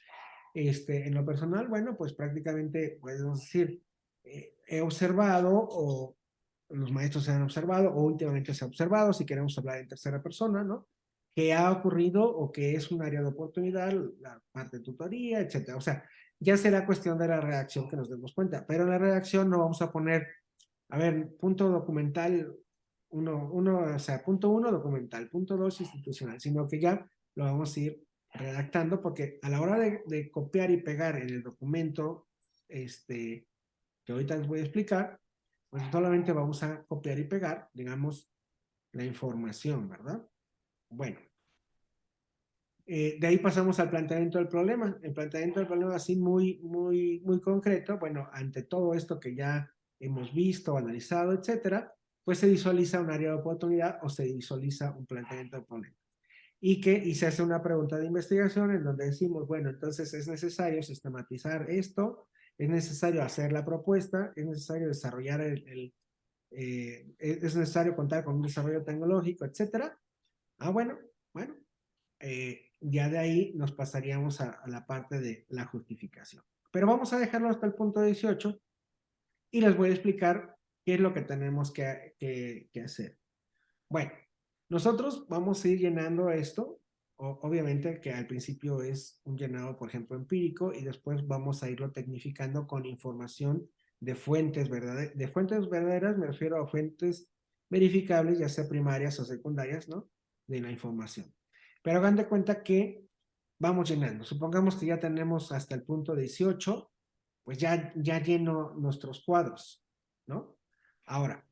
En lo personal, bueno, pues prácticamente podemos decir, he observado o los maestros se han observado o últimamente se ha observado, si queremos hablar en tercera persona, ¿no? Que ha ocurrido o que es un área de oportunidad, la parte de tutoría, etcétera. O sea, ya será cuestión de la redacción que nos demos cuenta, pero en la redacción no vamos a poner, a ver, punto documental, o sea, punto uno documental, punto dos institucional, sino que ya lo vamos a ir redactando porque a la hora de copiar y pegar en el documento, que ahorita les voy a explicar, pues solamente vamos a copiar y pegar, digamos, la información, ¿verdad? Bueno, de ahí pasamos al planteamiento del problema. El planteamiento del problema así muy, muy, muy concreto, bueno, ante todo esto que ya hemos visto, analizado, etcétera, pues se visualiza un área de oportunidad o se visualiza un planteamiento del problema. Y se hace una pregunta de investigación en donde decimos, bueno, entonces es necesario sistematizar esto, es necesario hacer la propuesta, es necesario desarrollar es necesario contar con un desarrollo tecnológico, etcétera. Ah, bueno, ya de ahí nos pasaríamos a la parte de la justificación. Pero vamos a dejarlo hasta el punto 18 y les voy a explicar qué es lo que tenemos que hacer. Bueno, nosotros vamos a ir llenando esto. Obviamente que al principio es un llenado, por ejemplo, empírico y después vamos a irlo tecnificando con información de fuentes verdaderas. De fuentes verdaderas me refiero a fuentes verificables, ya sea primarias o secundarias, ¿no? De la información. Pero hagan de cuenta que vamos llenando. Supongamos que ya tenemos hasta el punto 18, pues ya lleno nuestros cuadros, ¿no? Ahora,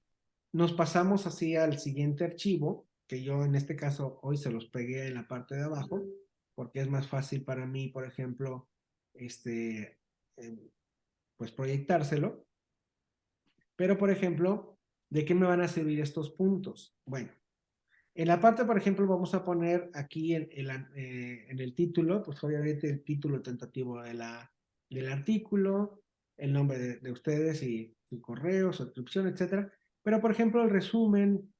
nos pasamos así al siguiente archivo, que yo en este caso hoy se los pegué en la parte de abajo, porque es más fácil para mí, por ejemplo, eh, pues proyectárselo. Pero, por ejemplo, ¿de qué me van a servir estos puntos? Bueno, en la parte, por ejemplo, vamos a poner aquí en el título, pues obviamente el título tentativo del artículo, el nombre de ustedes y su correo, su suscripción, etcétera. Pero, por ejemplo, el resumen,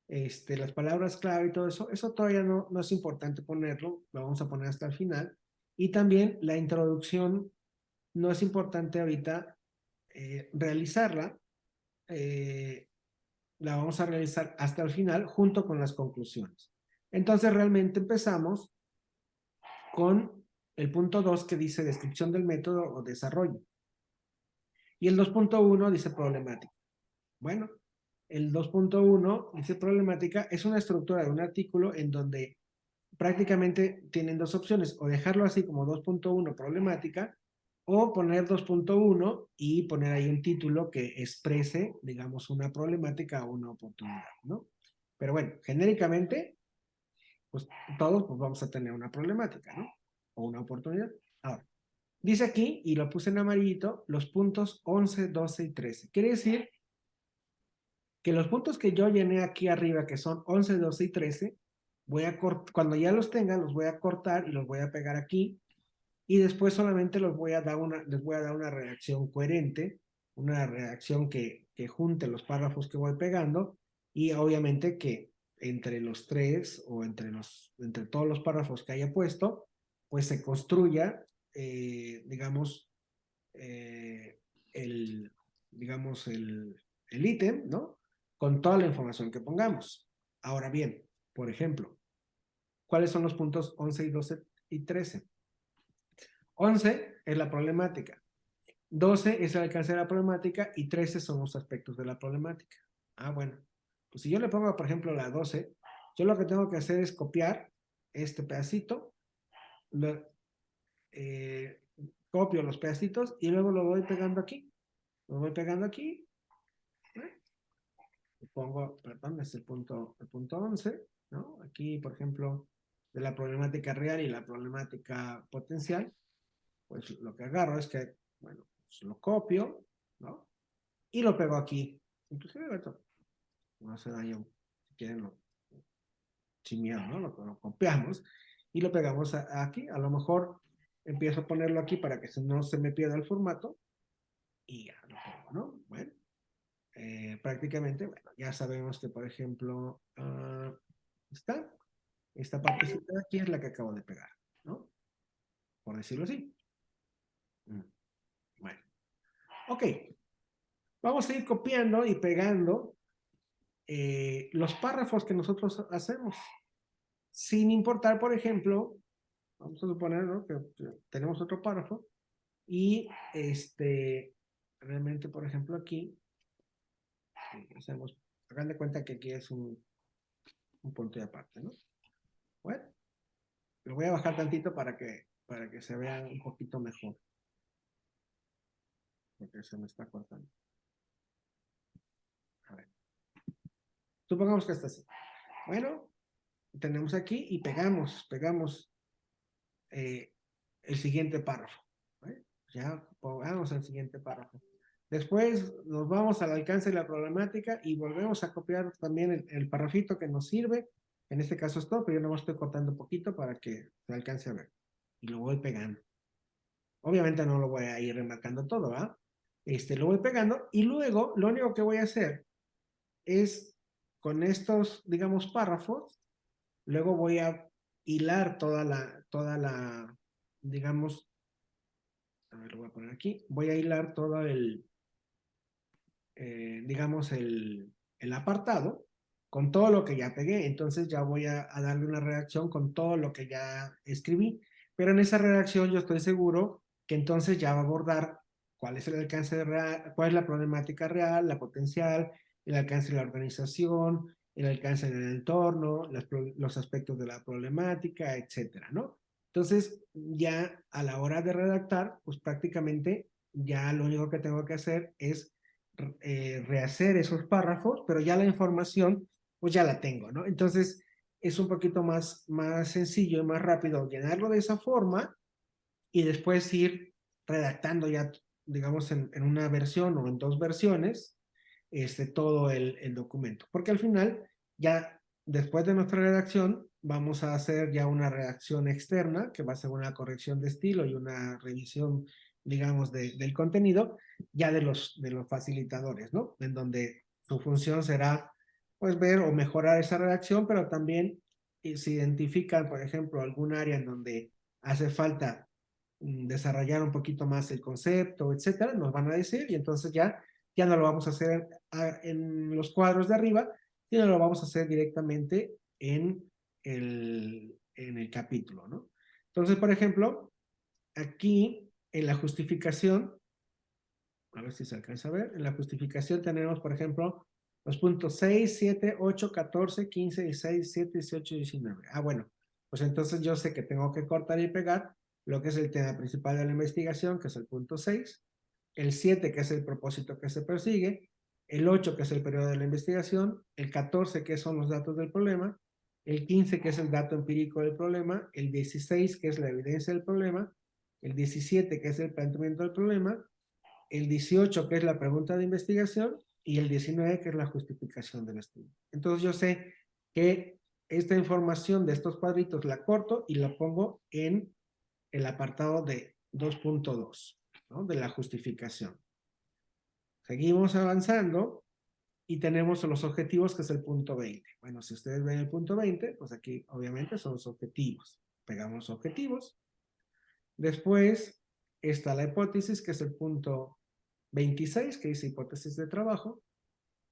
las palabras clave y todo eso, eso todavía no es importante ponerlo, lo vamos a poner hasta el final. Y también la introducción, no es importante ahorita realizarla, eh, la vamos a realizar hasta el final junto con las conclusiones. Entonces realmente empezamos con el punto 2 que dice descripción del método o desarrollo. Y el 2.1 dice problemática. Bueno, el 2.1 dice problemática, es una estructura de un artículo en donde prácticamente tienen dos opciones, o dejarlo así como 2.1 problemática, o poner 2.1 y poner ahí un título que exprese, digamos, una problemática o una oportunidad, ¿no? Pero bueno, genéricamente, pues todos pues, vamos a tener una problemática, ¿no? O una oportunidad. Ahora, dice aquí, y lo puse en amarillito, los puntos 11, 12 y 13. Quiere decir que los puntos que yo llené aquí arriba, que son 11, 12 y 13, cuando ya los tenga, los voy a cortar y los voy a pegar aquí y después solamente les voy a dar una redacción coherente, una redacción que junte los párrafos que voy pegando y obviamente que entre los tres o entre todos los párrafos que haya puesto, pues se construya, digamos, eh, digamos, el ítem, ¿no? Con toda la información que pongamos. Ahora bien, por ejemplo, ¿cuáles son los puntos 11 y 12 y 13? 11 es la problemática, 12 es el alcance de la problemática y 13 son los aspectos de la problemática. Ah, bueno, pues si yo le pongo, por ejemplo, la 12, yo lo que tengo que hacer es copiar este pedacito, lo, eh, copio los pedacitos y luego lo voy pegando aquí. Lo voy pegando aquí. ¿Eh? Pongo, perdón, es el punto 11, ¿no? Aquí, por ejemplo, de la problemática real y la problemática potencial, pues lo que agarro es que, bueno, pues lo copio, ¿no? Y lo pego aquí. Inclusive, esto, no hace daño, si quieren, sin miedo, ¿no? Lo copiamos y lo pegamos aquí. A lo mejor empiezo a ponerlo aquí para que no se me pierda el formato y ya lo pongo, ¿no? Bueno, prácticamente, bueno, ya sabemos que, por ejemplo, esta partecita de aquí es la que acabo de pegar, ¿no? Por decirlo así. Bueno, ok. Vamos a ir copiando y pegando los párrafos que nosotros hacemos, sin importar, por ejemplo, vamos a suponer, ¿no? que tenemos otro párrafo y realmente, por ejemplo, aquí hacemos, hagan de cuenta que aquí es un punto de aparte, ¿no? Bueno, lo voy a bajar tantito para que se vea un poquito mejor, porque se me está cortando. A ver. Supongamos que está así. Bueno, tenemos aquí y pegamos eh, el siguiente párrafo. ¿Vale? Ya pongamos el siguiente párrafo. Después nos vamos al alcance de la problemática y volvemos a copiar también el párrafito que nos sirve. En este caso es todo, pero yo no estoy cortando un poquito para que se alcance a ver. Y lo voy pegando. Obviamente no lo voy a ir remarcando todo, ¿verdad? Lo voy pegando y luego lo único que voy a hacer es con estos, digamos, párrafos, luego voy a hilar digamos, a ver, lo voy a poner aquí, voy a hilar todo digamos, el apartado con todo lo que ya pegué. Entonces ya voy a darle una redacción con todo lo que ya escribí. Pero en esa redacción yo estoy seguro que entonces ya va a abordar cuál es el alcance real, cuál es la problemática real, la potencial, el alcance de la organización, el alcance del entorno, los aspectos de la problemática, etcétera, ¿no? Entonces, ya a la hora de redactar, pues prácticamente ya lo único que tengo que hacer es rehacer esos párrafos, pero ya la información, pues ya la tengo, ¿no? Entonces, es un poquito más sencillo y más rápido llenarlo de esa forma y después ir redactando ya, digamos, en una versión o en dos versiones, todo el documento. Porque al final, ya después de nuestra redacción, vamos a hacer ya una redacción externa, que va a ser una corrección de estilo y una revisión, digamos, del contenido, ya de los facilitadores, ¿no? En donde su función será, pues, ver o mejorar esa redacción, pero también se identifican, por ejemplo, algún área en donde hace falta desarrollar un poquito más el concepto, etcétera, nos van a decir y entonces ya no lo vamos a hacer en los cuadros de arriba, sino lo vamos a hacer directamente en el capítulo, ¿no? Entonces, por ejemplo, aquí en la justificación, a ver si se alcanza a ver, en la justificación tenemos, por ejemplo, los puntos 6, 7, 8, 14, 15, 16, 17, 18 y 19. Ah, bueno, pues entonces yo sé que tengo que cortar y pegar lo que es el tema principal de la investigación, que es el punto 6, el 7, que es el propósito que se persigue, el 8, que es el periodo de la investigación, el 14, que son los datos del problema, el 15, que es el dato empírico del problema, el 16, que es la evidencia del problema, el 17, que es el planteamiento del problema, el 18, que es la pregunta de investigación, y el 19, que es la justificación del estudio. Entonces yo sé que esta información de estos cuadritos la corto y la pongo en el apartado de 2.2, ¿no? De la justificación. Seguimos avanzando y tenemos los objetivos, que es el punto 20. Bueno, si ustedes ven el punto 20, pues aquí obviamente son los objetivos. Pegamos los objetivos. Después está la hipótesis, que es el punto 26, que dice hipótesis de trabajo.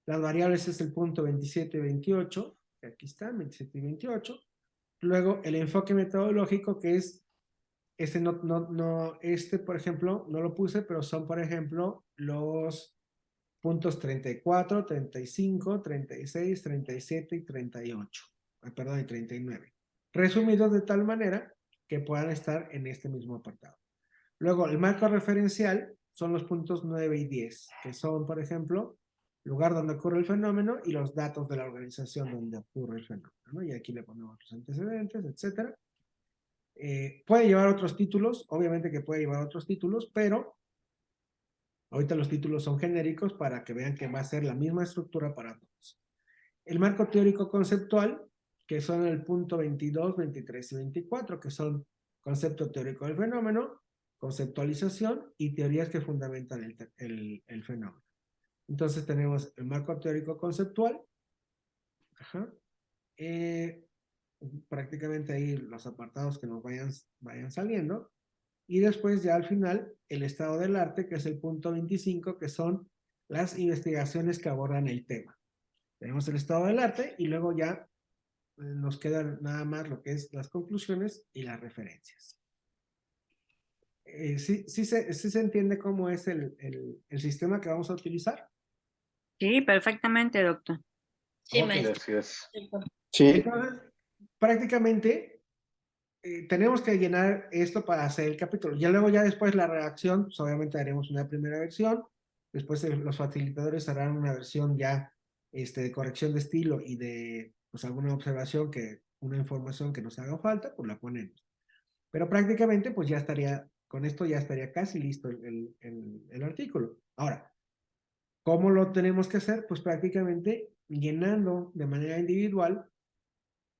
Las variables es el punto 27 y 28, que aquí están, 27 y 28. Luego el enfoque metodológico, que es, por ejemplo, no lo puse, pero son, por ejemplo, los puntos 34, 35, 36, 37 y 38. Perdón, y 39. Resumidos de tal manera que puedan estar en este mismo apartado. Luego, el marco referencial son los puntos 9 y 10, que son, por ejemplo, lugar donde ocurre el fenómeno y los datos de la organización donde ocurre el fenómeno, ¿no? Y aquí le ponemos los antecedentes, etcétera. Puede llevar otros títulos, obviamente que puede llevar otros títulos, pero ahorita los títulos son genéricos para que vean que va a ser la misma estructura para todos. El marco teórico conceptual, que son el punto 22, 23 y 24, que son concepto teórico del fenómeno, conceptualización y teorías que fundamentan el fenómeno. Entonces tenemos el marco teórico conceptual, ajá, prácticamente ahí los apartados que nos vayan saliendo, y después ya al final el estado del arte, que es el punto 25, que son las investigaciones que abordan el tema. Tenemos el estado del arte y luego ya nos quedan nada más lo que es las conclusiones y las referencias. ¿Sí se entiende cómo es el sistema que vamos a utilizar? Sí, perfectamente, doctor. Sí, Ok. maestro. Así es. Sí, Entonces, prácticamente tenemos que llenar esto para hacer el capítulo. Ya luego, ya después la redacción, pues obviamente haremos una primera versión. Después los facilitadores harán una versión ya de corrección de estilo y de pues, alguna observación, una información que nos haga falta, pues la ponemos. Pero prácticamente, pues ya estaría, con esto ya estaría casi listo el artículo. Ahora, ¿cómo lo tenemos que hacer? Pues prácticamente llenando de manera individual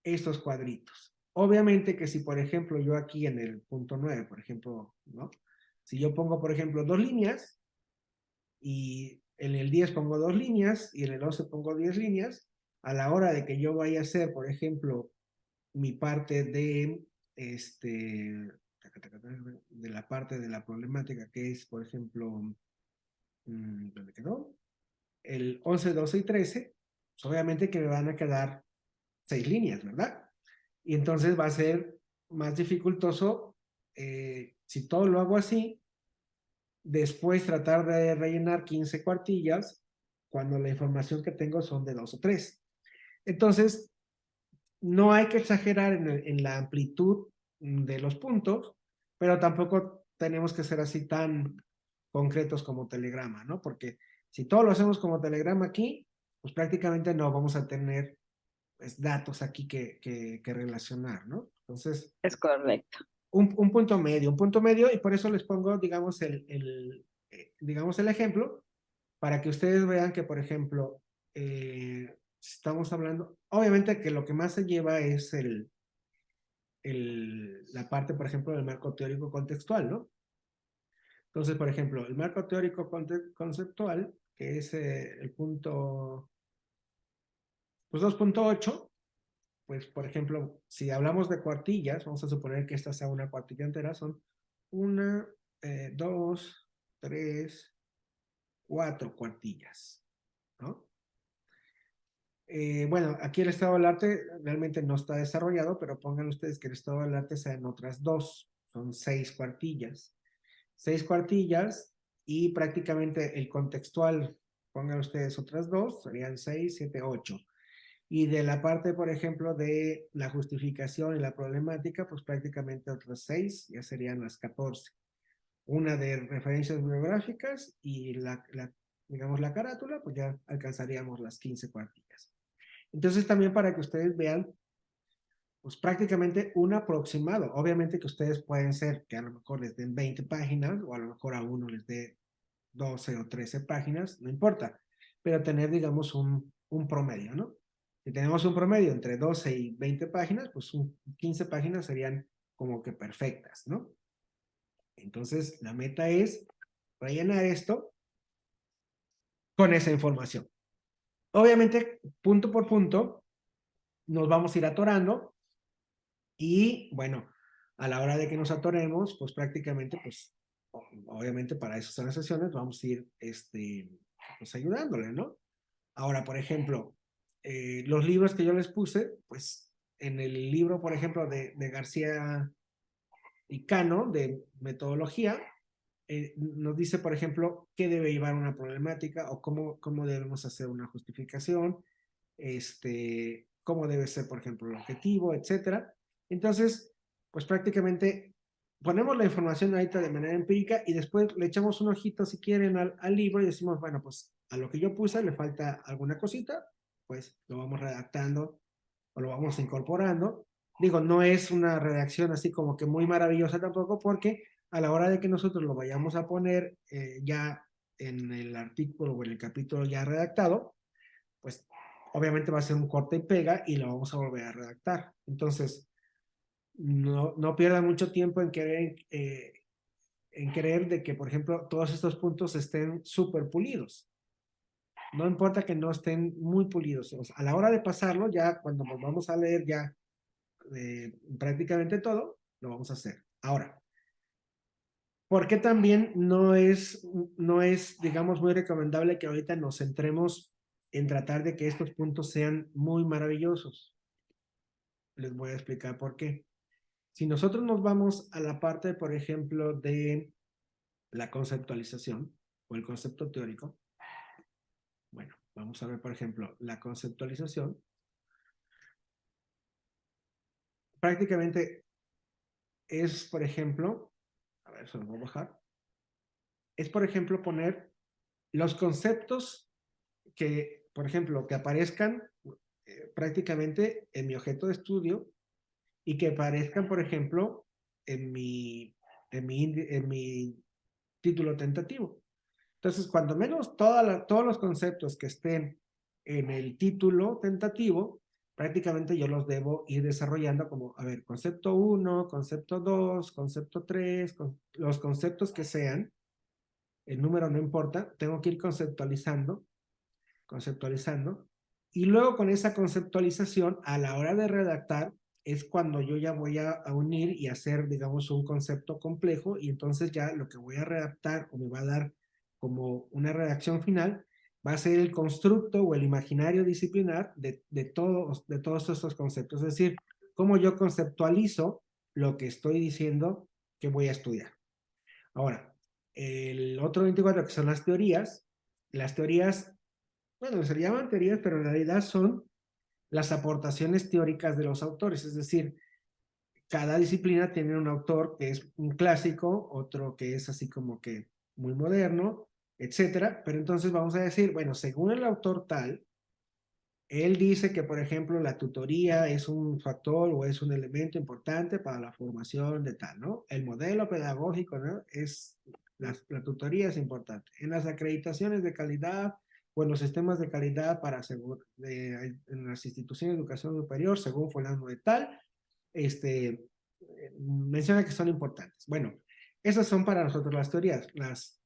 estos cuadritos. Obviamente que si, por ejemplo, yo aquí en el punto 9, por ejemplo, ¿no? Si yo pongo, por ejemplo, 2 líneas y en el 10 pongo 2 líneas y en el 11 pongo 10 líneas, a la hora de que yo vaya a hacer, por ejemplo, mi parte de la parte de la problemática que es, por ejemplo, ¿dónde quedó? El 11, 12 y 13, pues obviamente que me van a quedar 6 líneas, ¿verdad? Y entonces va a ser más dificultoso si todo lo hago así, después tratar de rellenar 15 cuartillas cuando la información que tengo son de 2 o 3. Entonces, no hay que exagerar en la amplitud de los puntos, pero tampoco tenemos que ser así tan concretos como Telegrama, ¿no? Porque si todo lo hacemos como Telegrama aquí, pues prácticamente no vamos a tener pues, datos aquí que relacionar, ¿no? Entonces, Es correcto. un punto medio, y por eso les pongo, digamos, digamos, el ejemplo, para que ustedes vean que, por ejemplo, estamos hablando, obviamente que lo que más se lleva es la parte, por ejemplo, del marco teórico contextual, ¿no? Entonces, por ejemplo, el marco teórico conceptual, que es el punto, pues 2.8, pues, por ejemplo, si hablamos de cuartillas, vamos a suponer que esta sea una cuartilla entera, son 1, 2, 3, 4 cuartillas, ¿no? Bueno, aquí el estado del arte realmente no está desarrollado, pero pongan ustedes que el estado del arte sea en otras 2, son 6 cuartillas. 6 cuartillas y prácticamente el contextual, pongan ustedes otras 2, serían 6, 7, 8. Y de la parte, por ejemplo, de la justificación y la problemática, pues prácticamente otras 6, ya serían las 14. Una de referencias bibliográficas y digamos, la carátula, pues ya alcanzaríamos las 15 cuartillas. Entonces, también para que ustedes vean, pues prácticamente un aproximado. Obviamente que ustedes pueden ser que a lo mejor les den 20 páginas o a lo mejor a uno les dé 12 o 13 páginas, no importa, pero tener, digamos, un promedio, ¿no? Si tenemos un promedio entre 12 y 20 páginas, pues 15 páginas serían como que perfectas, ¿no? Entonces, la meta es rellenar esto con esa información. Obviamente, punto por punto, nos vamos a ir atorando y, bueno, a la hora de que nos atoremos, pues prácticamente, pues, obviamente para eso son las sesiones, vamos a ir pues ayudándole, ¿no? Ahora, por ejemplo, los libros que yo les puse, pues en el libro, por ejemplo, de García y Cano, de metodología, nos dice, por ejemplo, qué debe llevar una problemática o cómo debemos hacer una justificación, cómo debe ser, por ejemplo, el objetivo, etcétera. Entonces, pues prácticamente ponemos la información ahorita de manera empírica y después le echamos un ojito, si quieren, al libro y decimos, bueno, pues a lo que yo puse le falta alguna cosita, pues lo vamos redactando o lo vamos incorporando. Digo, no es una redacción así como que muy maravillosa tampoco, porque a la hora de que nosotros lo vayamos a poner ya en el artículo o en el capítulo ya redactado, pues obviamente va a ser un corte y pega y lo vamos a volver a redactar. Entonces, no pierdan mucho tiempo en querer de que, por ejemplo, todos estos puntos estén súper pulidos. No importa que no estén muy pulidos. O sea, a la hora de pasarlo, ya cuando nos vamos a leer ya prácticamente todo, lo vamos a hacer. Ahora, ¿por qué también no es, digamos, muy recomendable que ahorita nos centremos en tratar de que estos puntos sean muy maravillosos? Les voy a explicar por qué. Si nosotros nos vamos a la parte, por ejemplo, de la conceptualización o el concepto teórico, bueno, vamos a ver, por ejemplo, la conceptualización. Prácticamente es, por ejemplo, a ver, se lo voy a bajar, es, por ejemplo, poner los conceptos que, por ejemplo, que aparezcan prácticamente en mi objeto de estudio y que aparezcan, por ejemplo, en mi título tentativo. Entonces, cuando menos todos los conceptos que estén en el título tentativo, prácticamente yo los debo ir desarrollando como, a ver, concepto 1, concepto 2, concepto 3, los conceptos que sean, el número no importa, tengo que ir conceptualizando, y luego con esa conceptualización, a la hora de redactar, es cuando yo ya voy a unir y hacer, digamos, un concepto complejo, y entonces ya lo que voy a redactar o me va a dar como una redacción final, va a ser el constructo o el imaginario disciplinar de todos estos conceptos, es decir, cómo yo conceptualizo lo que estoy diciendo que voy a estudiar. Ahora, el otro 24 que son las teorías, bueno, se llaman teorías, pero en realidad son las aportaciones teóricas de los autores, es decir, cada disciplina tiene un autor que es un clásico, otro que es así como que muy moderno, etcétera, pero entonces vamos a decir, bueno, según el autor tal, él dice que, por ejemplo, la tutoría es un factor o es un elemento importante para la formación de tal, ¿no? El modelo pedagógico, ¿no? La tutoría es importante. En las acreditaciones de calidad o en los sistemas de calidad en las instituciones de educación superior, según fulano de tal, menciona que son importantes. Bueno, esas son para nosotros las teorías, las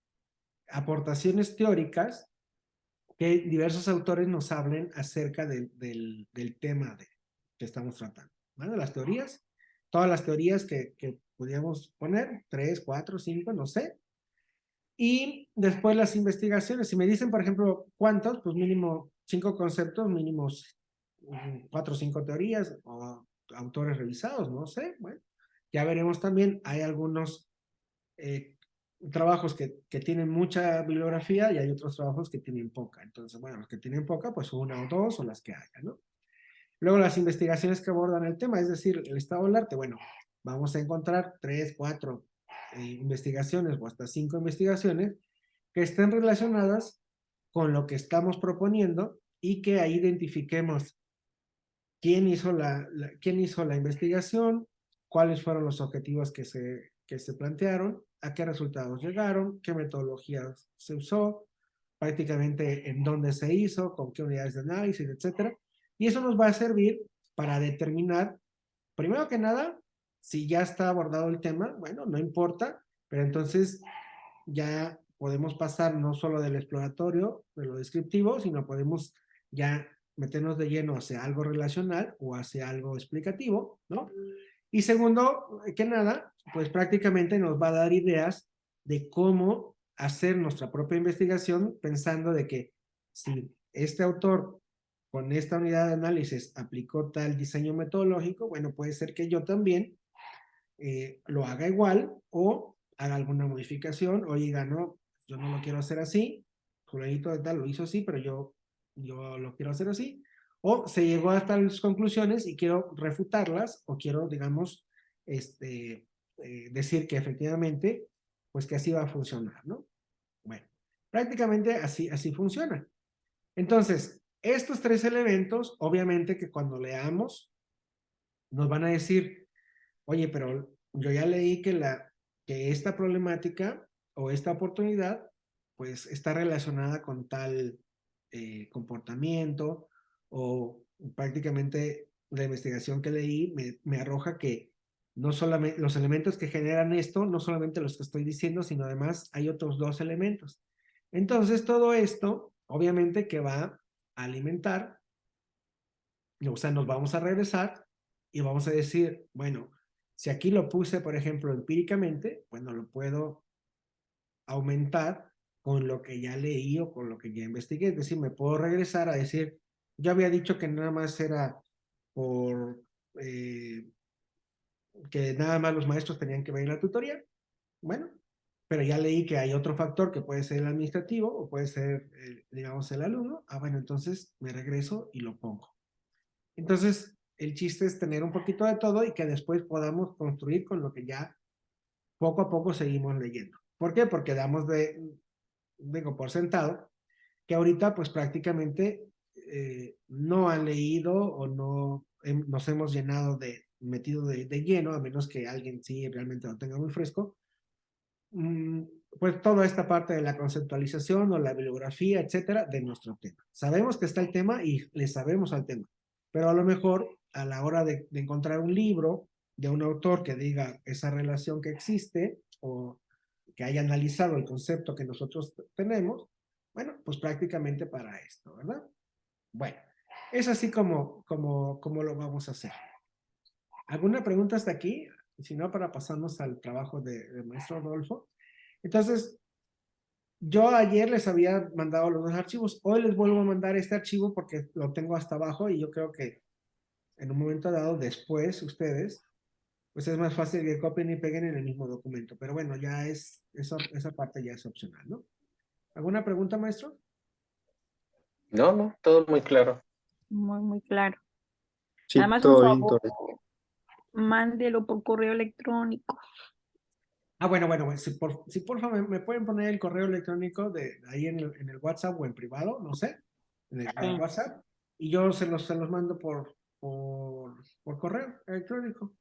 aportaciones teóricas que diversos autores nos hablen acerca del tema que estamos tratando. ¿Vale? Las teorías, todas las teorías que podríamos poner, 3, 4, 5, no sé. Y después las investigaciones. Si me dicen, por ejemplo, cuántos, pues mínimo 5 conceptos, mínimos 4 o 5 teorías o autores revisados, no sé. Bueno, ya veremos también, hay algunos eh, trabajos que tienen mucha bibliografía y hay otros trabajos que tienen poca. Entonces, bueno, los que tienen poca, pues una o dos o las que haya, ¿no? Luego las investigaciones que abordan el tema, es decir, el estado del arte, bueno, vamos a encontrar 3, 4 investigaciones o hasta 5 investigaciones que estén relacionadas con lo que estamos proponiendo y que ahí identifiquemos quién hizo la investigación, cuáles fueron los objetivos que se plantearon, a qué resultados llegaron, qué metodologías se usó, prácticamente en dónde se hizo, con qué unidades de análisis, etcétera. Y eso nos va a servir para determinar, primero que nada, si ya está abordado el tema, bueno, no importa, pero entonces ya podemos pasar no solo del exploratorio, de lo descriptivo, sino podemos ya meternos de lleno hacia algo relacional o hacia algo explicativo, ¿no? Y segundo, que nada, pues prácticamente nos va a dar ideas de cómo hacer nuestra propia investigación pensando de que si este autor con esta unidad de análisis aplicó tal diseño metodológico, bueno, puede ser que yo también lo haga igual o haga alguna modificación o diga, no, yo no lo quiero hacer así, fulanito de tal lo hizo así, pero yo lo quiero hacer así, o se llegó a tales conclusiones y quiero refutarlas o quiero, digamos, decir que efectivamente, pues que así va a funcionar, ¿no? Bueno, prácticamente así funciona. Entonces, estos tres elementos, obviamente que cuando leamos, nos van a decir, oye, pero yo ya leí que esta problemática o esta oportunidad, pues está relacionada con tal comportamiento o prácticamente la investigación que leí me arroja que no solamente los elementos que generan esto, no solamente los que estoy diciendo, sino además hay otros dos elementos. Entonces, todo esto, obviamente que va a alimentar, o sea, nos vamos a regresar y vamos a decir, bueno, si aquí lo puse, por ejemplo, empíricamente, bueno, lo puedo aumentar con lo que ya leí o con lo que ya investigué. Es decir, me puedo regresar a decir, yo había dicho que nada más era por que nada más los maestros tenían que ver la tutoría. Bueno, pero ya leí que hay otro factor que puede ser el administrativo o puede ser, digamos, el alumno. Ah, bueno, entonces me regreso y lo pongo. Entonces, el chiste es tener un poquito de todo y que después podamos construir con lo que ya poco a poco seguimos leyendo. ¿Por qué? Porque damos digo, por sentado que ahorita pues prácticamente no han leído o no nos hemos metido de lleno, a menos que alguien sí realmente lo tenga muy fresco, pues toda esta parte de la conceptualización o la bibliografía, etcétera, de nuestro tema. Sabemos que está el tema y le sabemos al tema, pero a lo mejor a la hora de encontrar un libro de un autor que diga esa relación que existe o que haya analizado el concepto que nosotros tenemos, bueno, pues prácticamente para esto, ¿verdad? Bueno, es así como lo vamos a hacer. ¿Alguna pregunta hasta aquí? Si no, para pasarnos al trabajo de maestro Rodolfo. Entonces, yo ayer les había mandado los dos archivos. Hoy les vuelvo a mandar este archivo porque lo tengo hasta abajo y yo creo que en un momento dado, después, ustedes, pues es más fácil que copien y peguen en el mismo documento. Pero bueno, esa parte ya es opcional, ¿no? ¿Alguna pregunta, maestro? No, no, todo muy claro. Muy, muy claro. Sí, Nada más un todo bien, favor, todo bien. mándelo por correo electrónico. Ah, bueno, si por favor me pueden poner el correo electrónico de ahí en el WhatsApp o en privado, no sé, en el Sí. WhatsApp, y yo se los mando por correo electrónico.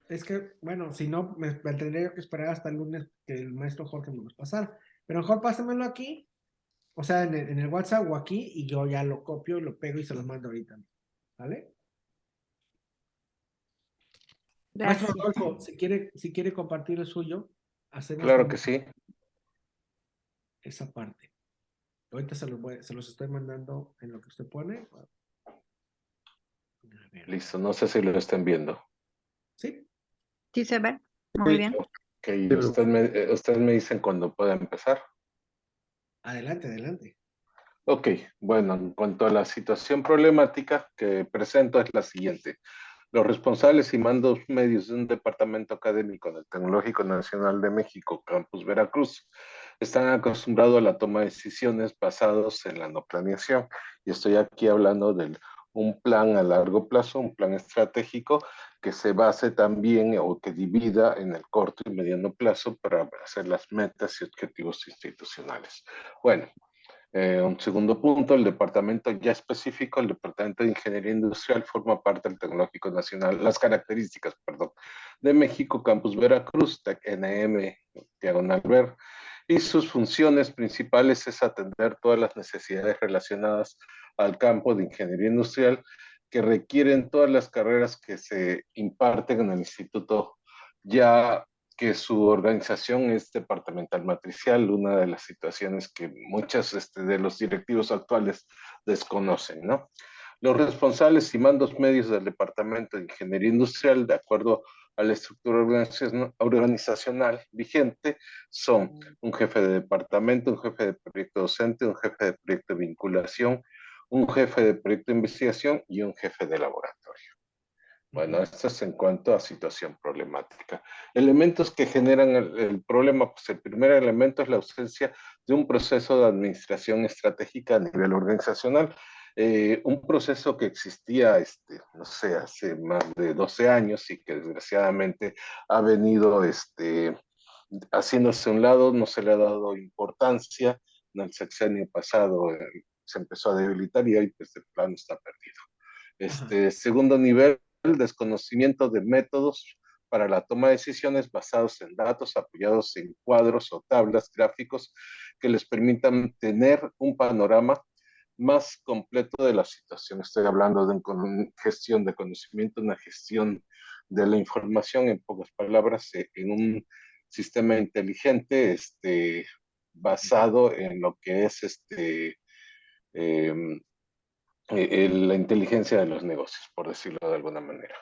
Es que, bueno, si no, me tendría que esperar hasta el lunes que el maestro Jorge me los pasara. Pero mejor pásamelo aquí, o sea, en el WhatsApp o aquí, y yo ya lo copio, lo pego y se los mando ahorita. ¿Vale? Maestro Gracias. Rodolfo, si quiere compartir el suyo, hacemos Claro que sí. esa parte. Ahorita se los estoy mandando en lo que usted pone. A ver. Listo, no sé si lo estén viendo. ¿Sí? ¿Sí se ve? Muy Sí, bien. Ok, pero ustedes me dicen cuándo pueda empezar. Adelante, adelante. Ok, bueno, en cuanto a la situación problemática que presento es la siguiente. Los responsables y mandos medios de un departamento académico del Tecnológico Nacional de México, Campus Veracruz, están acostumbrados a la toma de decisiones basados en la no planeación. Y estoy aquí hablando de un plan a largo plazo, un plan estratégico que se base también o que divida en el corto y mediano plazo para hacer las metas y objetivos institucionales. Bueno, un segundo punto, el departamento ya específico, el Departamento de Ingeniería Industrial forma parte del Tecnológico Nacional, las características, perdón, de México, Campus Veracruz, TEC-NM, Diagonal Ver, y sus funciones principales es atender todas las necesidades relacionadas al campo de ingeniería industrial que requieren todas las carreras que se imparten en el instituto ya que su organización es departamental matricial, una de las situaciones que muchos de los directivos actuales desconocen, ¿no? Los responsables y mandos medios del Departamento de Ingeniería Industrial, de acuerdo a la estructura organizacional vigente son un jefe de departamento, un jefe de proyecto docente, un jefe de proyecto de vinculación, un jefe de proyecto de investigación y un jefe de laboratorio. Bueno, esto es en cuanto a situación problemática. Elementos que generan el problema, pues el primer elemento es la ausencia de un proceso de administración estratégica a nivel organizacional. Un proceso que existía, no sé, hace más de 12 años y que desgraciadamente ha venido haciéndose a un lado, no se le ha dado importancia. En el sexenio pasado se empezó a debilitar y hoy pues de plano está perdido. Segundo nivel, el desconocimiento de métodos para la toma de decisiones basados en datos apoyados en cuadros o tablas gráficos que les permitan tener un panorama más completo de la situación. Estoy hablando de una gestión de conocimiento, una gestión de la información, en pocas palabras, en un sistema inteligente basado en lo que es eh, la inteligencia de los negocios, por decirlo de alguna manera.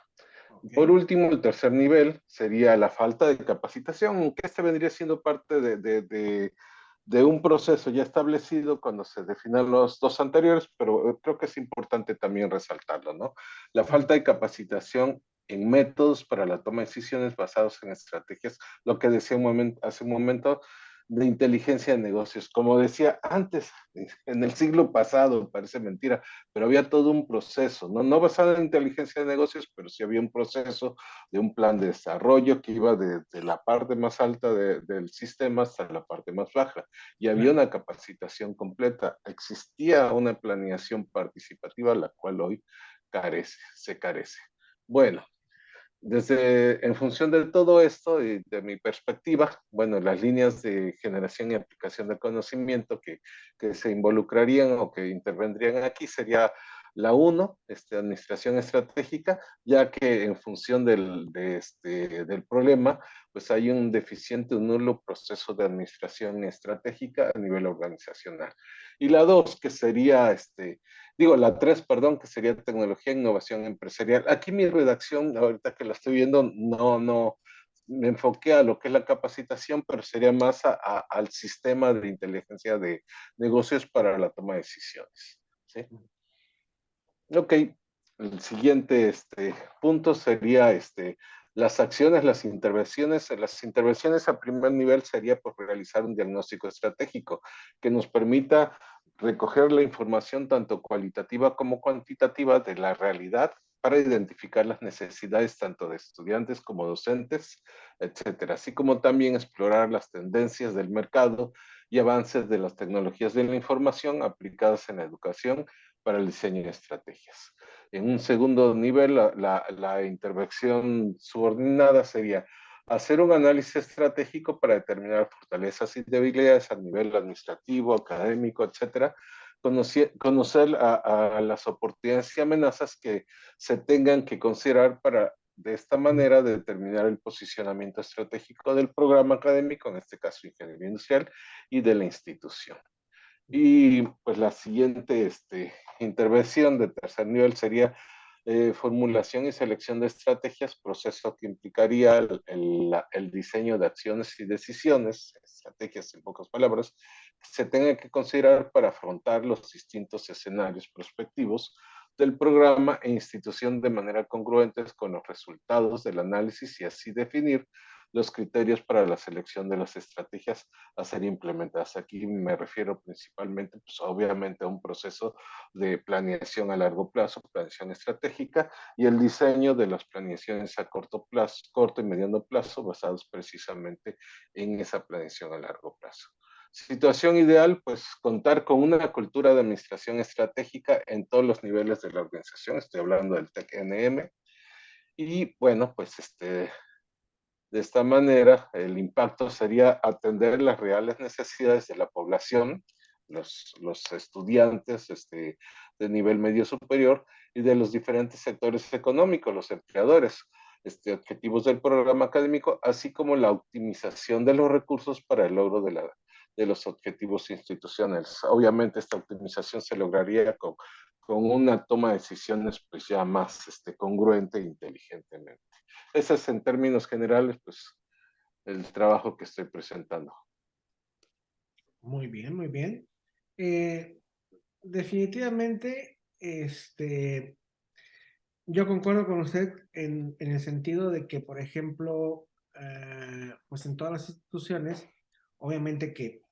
Por último, el tercer nivel sería la falta de capacitación, que este vendría siendo parte de un proceso ya establecido cuando se definan los dos anteriores, pero creo que es importante también resaltarlo, ¿no? La falta de capacitación en métodos para la toma de decisiones basados en estrategias, lo que decía hace un momento, de inteligencia de negocios. Como decía antes, en el siglo pasado, parece mentira, pero había todo un proceso, no basado en inteligencia de negocios, pero sí había un proceso de un plan de desarrollo que iba de la parte más alta del sistema hasta la parte más baja, y había una capacitación completa, existía una planeación participativa, la cual hoy se carece. Bueno, en función de todo esto y de mi perspectiva, bueno, las líneas de generación y aplicación de conocimiento que se involucrarían o que intervendrían aquí sería la uno, administración estratégica, ya que en función del problema, pues hay un deficiente, un nulo proceso de administración estratégica a nivel organizacional. Y la 2, que sería la 3, perdón, que sería tecnología e innovación empresarial. Aquí mi redacción, ahorita que la estoy viendo, no me enfoqué a lo que es la capacitación, pero sería más al sistema de inteligencia de negocios para la toma de decisiones. ¿Sí? Ok, el siguiente punto sería las acciones, las intervenciones. Las intervenciones a primer nivel sería por realizar un diagnóstico estratégico que nos permita recoger la información tanto cualitativa como cuantitativa de la realidad para identificar las necesidades tanto de estudiantes como docentes, etcétera, así como también explorar las tendencias del mercado y avances de las tecnologías de la información aplicadas en la educación para el diseño de estrategias. En un segundo nivel, la intervención subordinada sería hacer un análisis estratégico para determinar fortalezas y debilidades a nivel administrativo, académico, etcétera, conocer a las oportunidades y amenazas que se tengan que considerar para de esta manera determinar el posicionamiento estratégico del programa académico, en este caso ingeniería industrial, y de la institución. Y pues la siguiente intervención de tercer nivel sería formulación y selección de estrategias, proceso que implicaría el diseño de acciones y decisiones, estrategias en pocas palabras, que se tengan que considerar para afrontar los distintos escenarios prospectivos del programa e institución de manera congruentes con los resultados del análisis y así definir los criterios para la selección de las estrategias a ser implementadas. Aquí me refiero principalmente, pues obviamente, a un proceso de planeación a largo plazo, planeación estratégica, y el diseño de las planeaciones a corto plazo, corto y mediano plazo, basados precisamente en esa planeación a largo plazo. Situación ideal, pues contar con una cultura de administración estratégica en todos los niveles de la organización, estoy hablando del TEC-NM, y bueno, pues de esta manera, el impacto sería atender las reales necesidades de la población, los estudiantes de nivel medio superior y de los diferentes sectores económicos, los empleadores, objetivos del programa académico, así como la optimización de los recursos para el logro de los objetivos institucionales. Obviamente esta optimización se lograría con una toma de decisiones pues ya más congruente e inteligentemente. ese es en términos generales, pues, el trabajo que estoy presentando. Muy bien, muy bien. Eh, definitivamente, yo concuerdo con usted en el sentido de que, por ejemplo, pues en todas las instituciones, obviamente que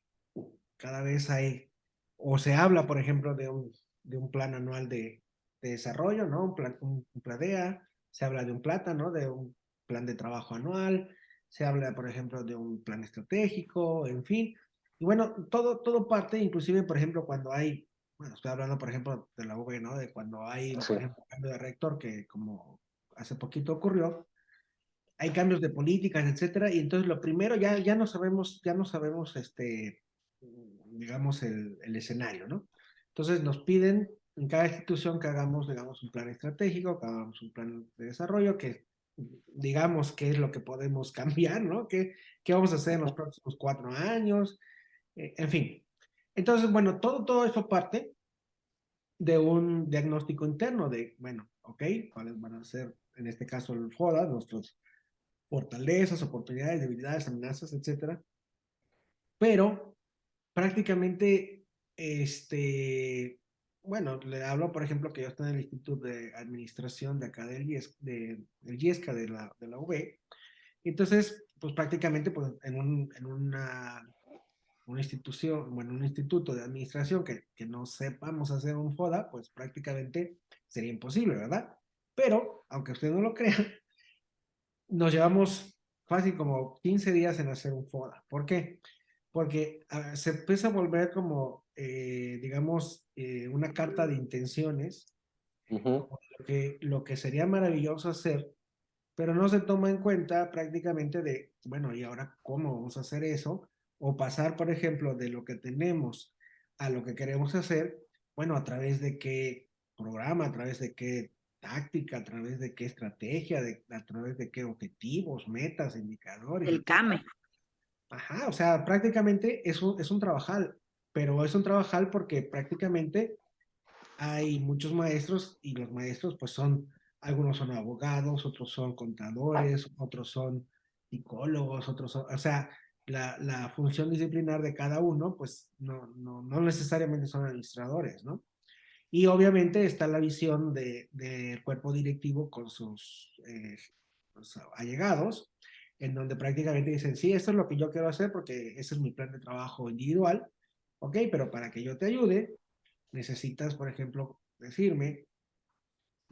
cada vez hay, o se habla, por ejemplo, de un plan anual de desarrollo, ¿no? Un PLADEA, se habla de un plata, ¿no? De un plan de trabajo anual, se habla, por ejemplo, de un plan estratégico, en fin. Y bueno, todo parte, inclusive, por ejemplo, cuando hay, bueno, estoy hablando, por ejemplo, de la UV, ¿no? De cuando hay, Sí. por ejemplo, cambio de rector, que como hace poquito ocurrió, hay cambios de políticas, etcétera, y entonces lo primero ya no sabemos, digamos, el escenario, ¿no? Entonces nos piden en cada institución que hagamos, digamos, un plan estratégico, que hagamos un plan de desarrollo, que digamos qué es lo que podemos cambiar, ¿no? ¿Qué vamos a hacer en los próximos 4 años? En fin. Entonces, bueno, todo eso parte de un diagnóstico interno de, bueno, ok, cuáles van a ser, en este caso, el FODA, nuestros fortalezas, oportunidades, debilidades, amenazas, etcétera. Pero prácticamente, bueno, le hablo, por ejemplo, que yo estoy en el Instituto de Administración de acá del IESCA de la UB. Entonces, pues prácticamente pues, una institución, bueno, un instituto de administración que no sepamos hacer un FODA, pues prácticamente sería imposible, ¿verdad? Pero, aunque usted no lo crea, nos llevamos fácil como 15 días en hacer un FODA. ¿Por qué? Porque se empieza a volver como, digamos, una carta de intenciones, Ujú. como lo que sería maravilloso hacer, pero no se toma en cuenta prácticamente de, bueno, ¿y ahora cómo vamos a hacer eso? O pasar, por ejemplo, de lo que tenemos a lo que queremos hacer, bueno, a través de qué programa, a través de qué táctica, a través de qué estrategia, a través de qué objetivos, metas, indicadores, El etcétera. CAME. Ajá, o sea, prácticamente es un trabajal, pero es un trabajal porque prácticamente hay muchos maestros y los maestros pues son, algunos son abogados, otros son contadores, otros son psicólogos, otros son, o sea, la función disciplinar de cada uno pues no necesariamente son administradores, ¿no? Y obviamente está la visión del cuerpo directivo con sus pues, allegados, en donde prácticamente dicen, sí, esto es lo que yo quiero hacer porque ese es mi plan de trabajo individual, ok, pero para que yo te ayude, necesitas, por ejemplo, decirme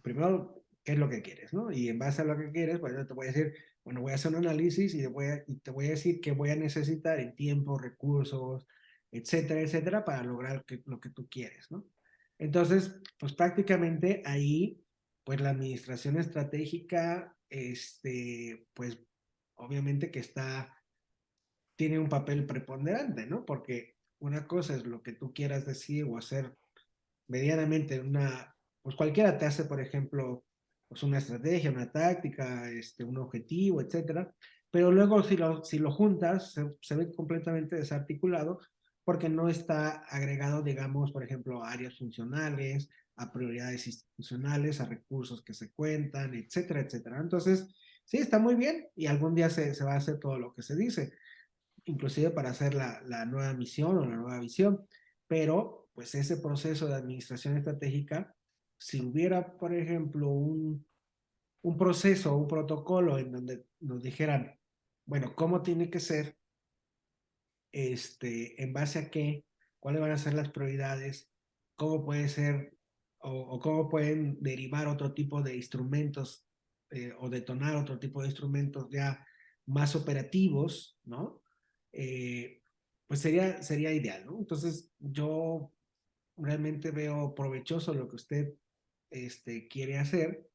primero qué es lo que quieres, ¿no? Y en base a lo que quieres, pues yo te voy a decir, bueno, voy a hacer un análisis y te voy a decir qué voy a necesitar en tiempo, recursos, etcétera, etcétera, para lograr lo que tú quieres, ¿no? Entonces, pues prácticamente ahí, pues la administración estratégica, pues obviamente que tiene un papel preponderante, ¿no? Porque una cosa es lo que tú quieras decir o hacer medianamente pues cualquiera te hace, por ejemplo, pues una estrategia, una táctica, un objetivo, etcétera, pero luego si lo juntas, se ve completamente desarticulado porque no está agregado, digamos, por ejemplo, a áreas funcionales, a prioridades institucionales, a recursos que se cuentan, etcétera, etcétera. Entonces, sí, está muy bien y algún día se va a hacer todo lo que se dice, inclusive para hacer la nueva misión o la nueva visión, pero pues ese proceso de administración estratégica, si hubiera, por ejemplo, un proceso, un protocolo en donde nos dijeran, bueno, cómo tiene que ser, en base a qué, cuáles van a ser las prioridades, cómo puede ser o cómo pueden derivar otro tipo de instrumentos o detonar otro tipo de instrumentos ya más operativos, ¿no? Eh, pues sería ideal, ¿no? Entonces, yo realmente veo provechoso lo que usted quiere hacer,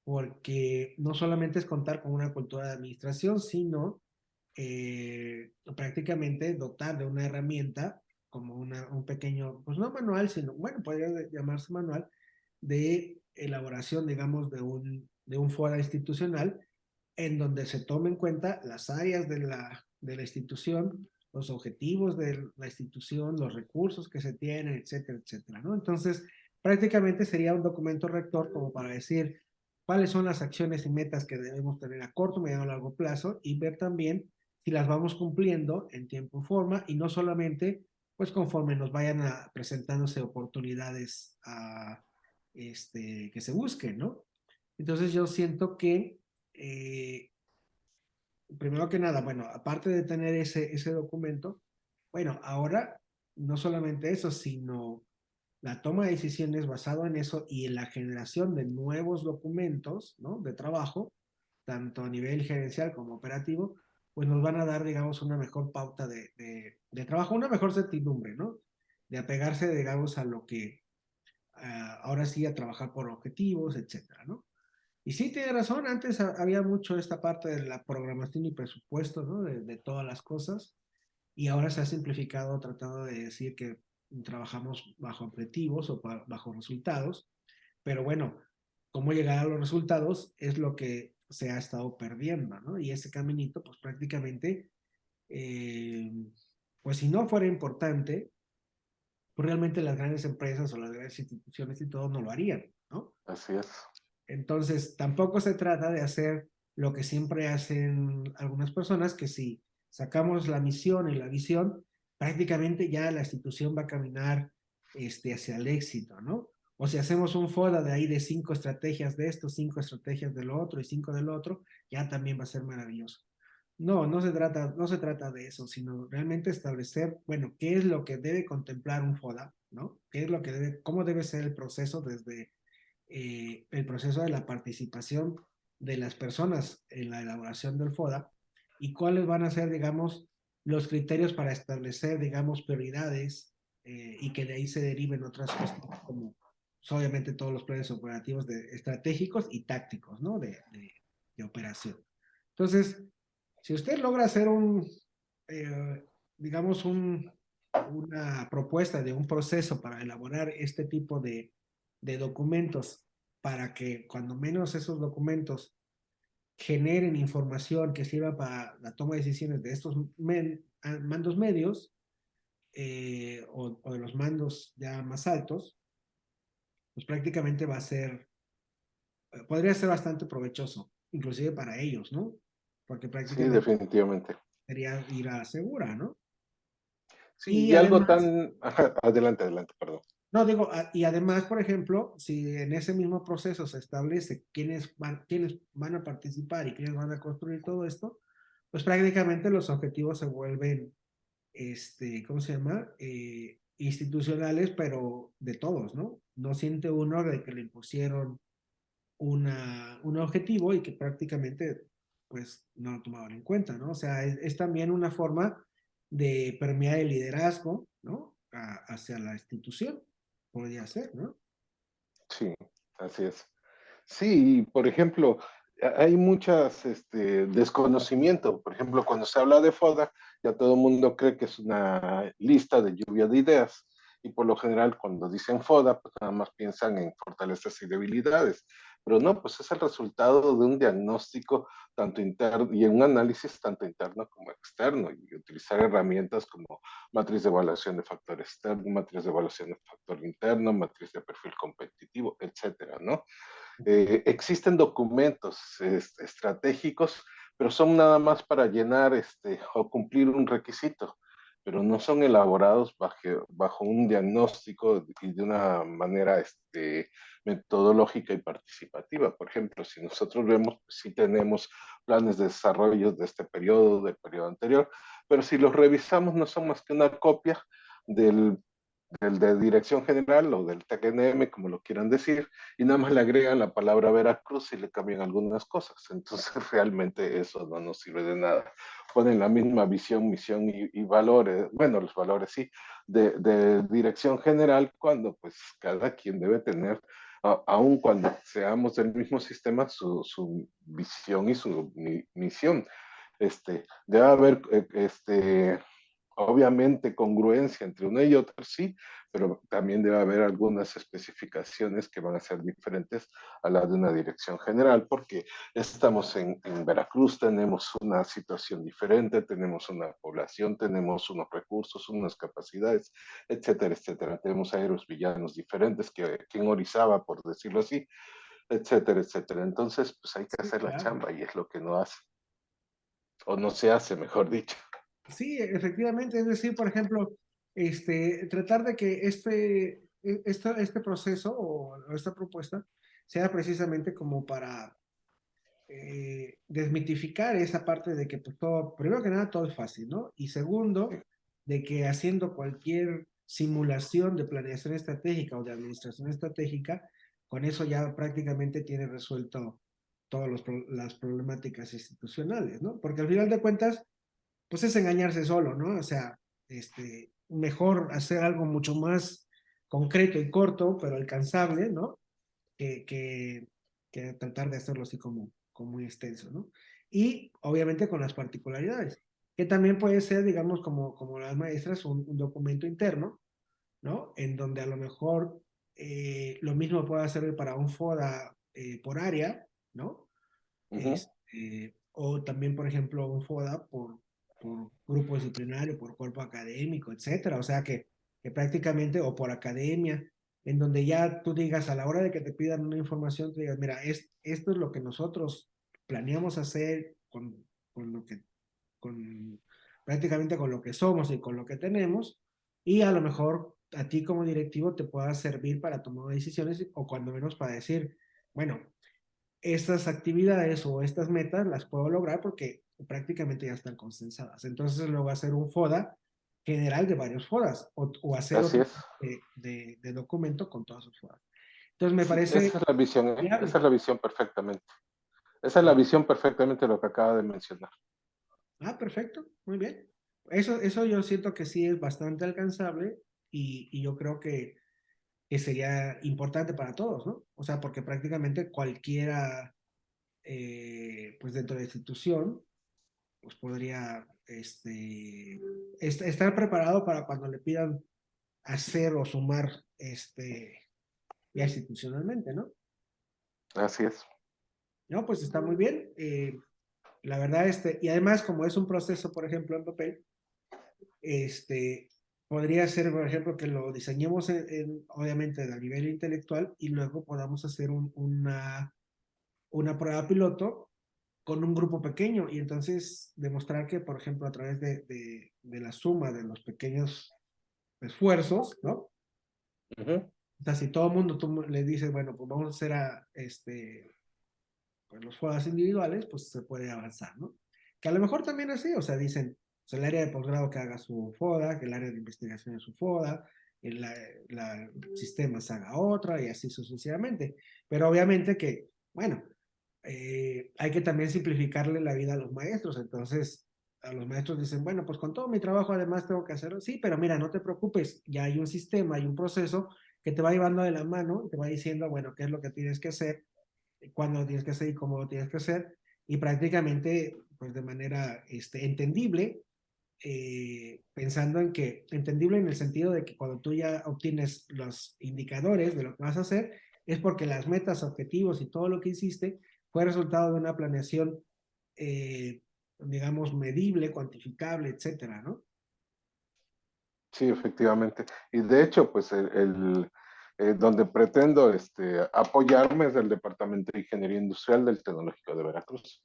porque no solamente es contar con una cultura de administración, sino prácticamente dotar de una herramienta como un pequeño, pues no manual, sino, bueno, podría llamarse manual, de elaboración, digamos, de un foro institucional en donde se tomen en cuenta las áreas de la institución, los objetivos de la institución, los recursos que se tienen, etcétera, etcétera, ¿no? Entonces, prácticamente sería un documento rector como para decir, cuáles son las acciones y metas que debemos tener a corto, mediano y largo plazo y ver también si las vamos cumpliendo en tiempo y forma y no solamente pues conforme nos vayan presentándose oportunidades que se busquen, ¿no? Entonces yo siento que primero que nada, bueno, aparte de tener ese documento, bueno, ahora no solamente eso, sino la toma de decisiones basado en eso y en la generación de nuevos documentos, ¿no? De trabajo, tanto a nivel gerencial como operativo, pues nos van a dar, digamos, una mejor pauta de trabajo, una mejor certidumbre, ¿no? De apegarse, digamos, a lo que ahora sí a trabajar por objetivos, etcétera, ¿no? Y sí, tiene razón, antes había mucho esta parte de la programación y presupuesto, ¿no? De todas las cosas, y ahora se ha simplificado tratando de decir que trabajamos bajo objetivos o bajo resultados, pero bueno, cómo llegar a los resultados es lo que se ha estado perdiendo, ¿no? Y ese caminito, pues prácticamente, eh, pues si no fuera importante, pues realmente las grandes empresas o las grandes instituciones y todo no lo harían, ¿no? Así es. Entonces, tampoco se trata de hacer lo que siempre hacen algunas personas, que si sacamos la misión y la visión, prácticamente ya la institución va a caminar hacia el éxito, ¿no? O si hacemos un FODA de ahí de 5 estrategias de esto, 5 estrategias de lo otro y 5 del otro, ya también va a ser maravilloso. No, no se trata de eso, sino realmente establecer, bueno, qué es lo que debe contemplar un FODA, ¿no? ¿Qué es lo que cómo debe ser el proceso desde el proceso de la participación de las personas en la elaboración del FODA y cuáles van a ser, digamos, los criterios para establecer, digamos, prioridades y que de ahí se deriven otras cuestiones como pues, obviamente todos los planes operativos estratégicos y tácticos, ¿no? De operación. Entonces, si usted logra hacer digamos, una propuesta de un proceso para elaborar este tipo de documentos para que cuando menos esos documentos generen información que sirva para la toma de decisiones de estos mandos medios o de los mandos ya más altos, pues prácticamente podría ser bastante provechoso, inclusive para ellos, ¿no? Porque Sí, prácticamente definitivamente. sería ir a la segura, ¿no? Sí, Y y algo además, tan... Ajá, adelante, adelante, perdón. no digo, y además, por ejemplo, si en ese mismo proceso se establece quiénes van a participar y quiénes van a construir todo esto, pues prácticamente los objetivos se vuelven, ¿cómo se llama? Institucionales, pero de todos, ¿no? No siente uno de que le impusieron un objetivo y que prácticamente, pues, no lo tomaban en cuenta, ¿no? O sea, es también una forma de permear el liderazgo, ¿no? Hacia la institución, podría ser, ¿no? Sí, así es. Sí, por ejemplo, hay muchas desconocimiento. Por ejemplo, cuando se habla de FODA, ya todo el mundo cree que es una lista de lluvia de ideas. Y por lo general, cuando dicen FODA, pues nada más piensan en fortalezas y debilidades. Pero no, pues es el resultado de un diagnóstico tanto interno y un análisis tanto interno como externo. Y utilizar herramientas como matriz de evaluación de factor externo, matriz de evaluación de factor interno, matriz de perfil competitivo, etcétera, ¿no? Existen documentos estratégicos, pero son nada más para llenar o cumplir un requisito, pero no son elaborados bajo un diagnóstico y de una manera metodológica y participativa. Por ejemplo, si nosotros vemos, pues, sí tenemos planes de desarrollo de este periodo, del periodo anterior, pero si los revisamos no son más que una copia del de dirección general o del TECNM, como lo quieran decir, y nada más le agregan la palabra Veracruz y le cambian algunas cosas. Entonces, realmente eso no nos sirve de nada. Ponen la misma visión, misión y valores, bueno, los valores sí, de dirección general, cuando pues cada quien debe tener, aun cuando seamos del mismo sistema, su visión y su misión. Debe haber obviamente congruencia entre una y otra, sí, pero también debe haber algunas especificaciones que van a ser diferentes a la de una dirección general, porque estamos en Veracruz, tenemos una situación diferente, tenemos una población, tenemos unos recursos, unas capacidades, etcétera, etcétera. Tenemos aéreos villanos diferentes que en Orizaba, por decirlo así, etcétera, etcétera. Entonces, pues hay que Sí, hacer la claro. chamba y es lo que no hace, o no se hace, mejor dicho. Sí, efectivamente, es decir, por ejemplo, tratar de que este proceso o esta propuesta sea precisamente como para desmitificar esa parte de que pues, todo, primero que nada, todo es fácil, ¿no? Y segundo, de que haciendo cualquier simulación de planeación estratégica o de administración estratégica, con eso ya prácticamente tiene resuelto todas las problemáticas institucionales, ¿no? Porque al final de cuentas, pues es engañarse solo, ¿no? O sea, mejor hacer algo mucho más concreto y corto, pero alcanzable, ¿no? Que, que, que tratar de hacerlo así como muy extenso, ¿no? Y obviamente con las particularidades, que también puede ser, digamos, como las maestras, un documento interno, ¿no? En donde a lo mejor lo mismo puede servir para un FODA por área, ¿no? Ujú. O también, por ejemplo, un FODA por grupo disciplinario, por cuerpo académico, etcétera. O sea que prácticamente, o por academia, en donde ya tú digas a la hora de que te pidan una información, tú digas, mira, esto es lo que nosotros planeamos hacer con lo que, con, prácticamente con lo que somos y con lo que tenemos, y a lo mejor a ti como directivo te pueda servir para tomar decisiones o cuando menos para decir, bueno, estas actividades o estas metas las puedo lograr porque prácticamente ya están consensadas. Entonces luego hacer un FODA general de varios FODAs o hacer Así otro es. de documento con todos sus FODAs. Entonces me Sí, parece esa es la visión, ¿eh? Esa viable. es la visión perfectamente. Esa es la visión perfectamente de lo que acaba de mencionar. Ah, perfecto, muy bien. Eso yo siento que sí es bastante alcanzable y yo creo que sería importante para todos, ¿no? O sea, porque prácticamente cualquiera, pues dentro de la institución, pues podría estar preparado para cuando le pidan hacer o sumar ya institucionalmente, ¿no? Así es. No, pues está muy bien. La verdad, y además como es un proceso, por ejemplo, en papel, este, podría ser, por ejemplo, que lo diseñemos obviamente a nivel intelectual y luego podamos hacer una prueba piloto con un grupo pequeño y entonces demostrar que, por ejemplo, a través de la suma de los pequeños esfuerzos, ¿no? Ujú. O sea, si todo el mundo tú le dices, bueno, pues vamos a hacer pues los FODAs individuales, pues se puede avanzar, ¿no? Que a lo mejor también así, o sea, dicen, o sea, el área de posgrado que haga su FODA, que el área de investigación es su FODA, la sistemas haga otra y así sucesivamente. Pero obviamente que, bueno, hay que también simplificarle la vida a los maestros. Entonces, a los maestros dicen, bueno, pues con todo mi trabajo además tengo que hacerlo. Sí, pero mira, no te preocupes, ya hay un sistema, hay un proceso que te va llevando de la mano, te va diciendo, bueno, qué es lo que tienes que hacer, cuándo lo tienes que hacer y cómo lo tienes que hacer. Y prácticamente, pues de manera entendible, pensando en que, entendible en el sentido de que cuando tú ya obtienes los indicadores de lo que vas a hacer, es porque las metas, objetivos y todo lo que hiciste fue resultado de una planeación, digamos, medible, cuantificable, etcétera, ¿no? Sí, efectivamente. Y de hecho, pues donde pretendo apoyarme es del Departamento de Ingeniería Industrial del Tecnológico de Veracruz.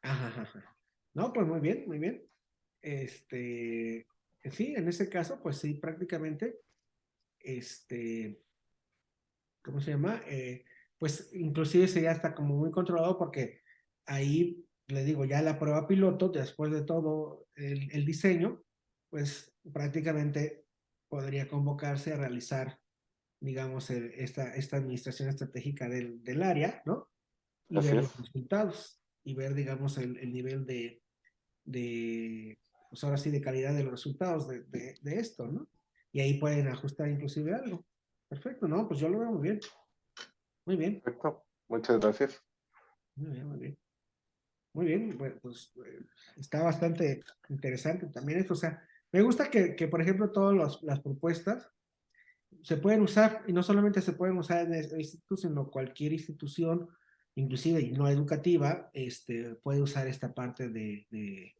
Ajá, ajá. No, pues muy bien, muy bien. Este, sí, en ese caso, pues sí, prácticamente, este, ¿cómo se llama? Pues inclusive sería hasta como muy controlado porque ahí, le digo, ya la prueba piloto, después de todo el diseño, pues prácticamente podría convocarse a realizar, digamos, esta administración estratégica del área, ¿no? Y Así ver es. los resultados y ver, digamos, el nivel de, pues ahora sí, de calidad de los resultados de esto, ¿no? Y ahí pueden ajustar inclusive algo. Perfecto, ¿no? Pues yo lo veo muy bien. Muy bien, Perfecto. Muchas gracias. muy bien, muy bien. Muy bien, bueno, pues está bastante interesante también esto. O sea, me gusta que por ejemplo, todas las propuestas se pueden usar y no solamente se pueden usar en el instituto, sino cualquier institución, inclusive y no educativa, puede usar esta parte de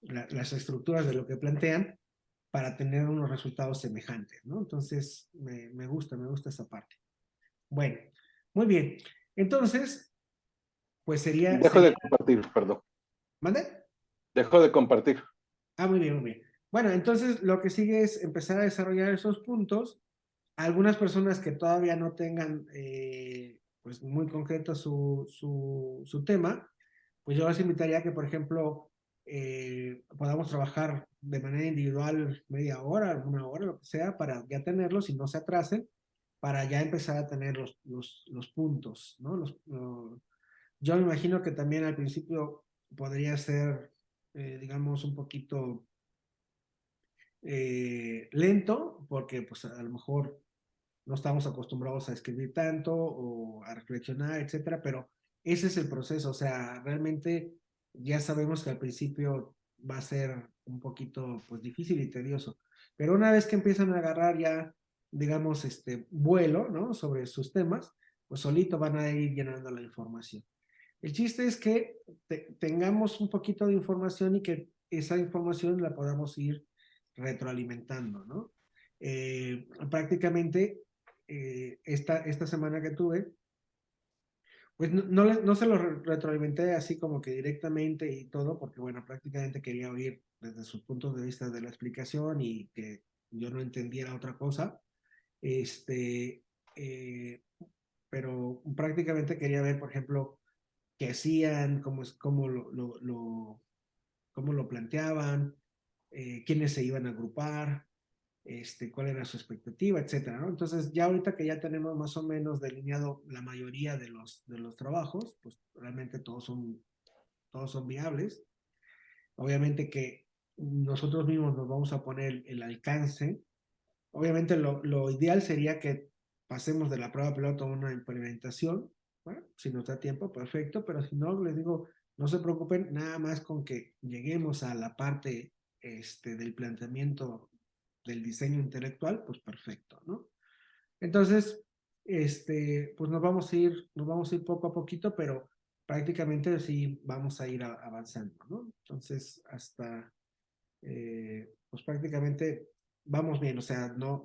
las estructuras de lo que plantean para tener unos resultados semejantes, ¿no? Entonces, me gusta esa parte. Bueno, Muy bien. Entonces, pues sería, Dejo de compartir, perdón. ¿mande? Dejo de compartir. Ah, muy bien, muy bien. Bueno, entonces lo que sigue es empezar a desarrollar esos puntos. Algunas personas que todavía no tengan pues muy concreto su tema, pues yo les invitaría a que, por ejemplo, podamos trabajar de manera individual media hora, una hora, lo que sea, para ya tenerlos y no se atrasen, para ya empezar a tener los puntos, ¿no? Yo me imagino que también al principio podría ser, digamos, un poquito lento, porque pues a lo mejor no estamos acostumbrados a escribir tanto o a reflexionar, etcétera, pero ese es el proceso, o sea, realmente ya sabemos que al principio va a ser un poquito pues difícil y tedioso, pero una vez que empiezan a agarrar ya, digamos, vuelo, ¿no? Sobre sus temas, pues solito van a ir llenando la información. El chiste es que tengamos un poquito de información y que esa información la podamos ir retroalimentando, ¿no? Prácticamente esta semana que tuve, pues no se lo retroalimenté así como que directamente y todo, porque bueno, prácticamente quería oír desde sus puntos de vista de la explicación y que yo no entendiera otra cosa. Este, eh, pero prácticamente quería ver, por ejemplo, qué hacían, cómo lo planteaban, quiénes se iban a agrupar, cuál era su expectativa, etcétera, ¿no? Entonces, ya ahorita que ya tenemos más o menos delineado la mayoría de los trabajos, pues realmente todos son viables. Obviamente que nosotros mismos nos vamos a poner el alcance. Obviamente lo ideal sería que pasemos de la prueba piloto a una implementación. Bueno, si nos da tiempo, perfecto, pero si no, les digo, no se preocupen, nada más con que lleguemos a la parte del planteamiento del diseño intelectual, pues perfecto, ¿no? Entonces, pues nos vamos a ir poco a poquito, pero prácticamente sí vamos a ir avanzando, ¿no? Entonces, hasta, pues prácticamente vamos bien, o sea,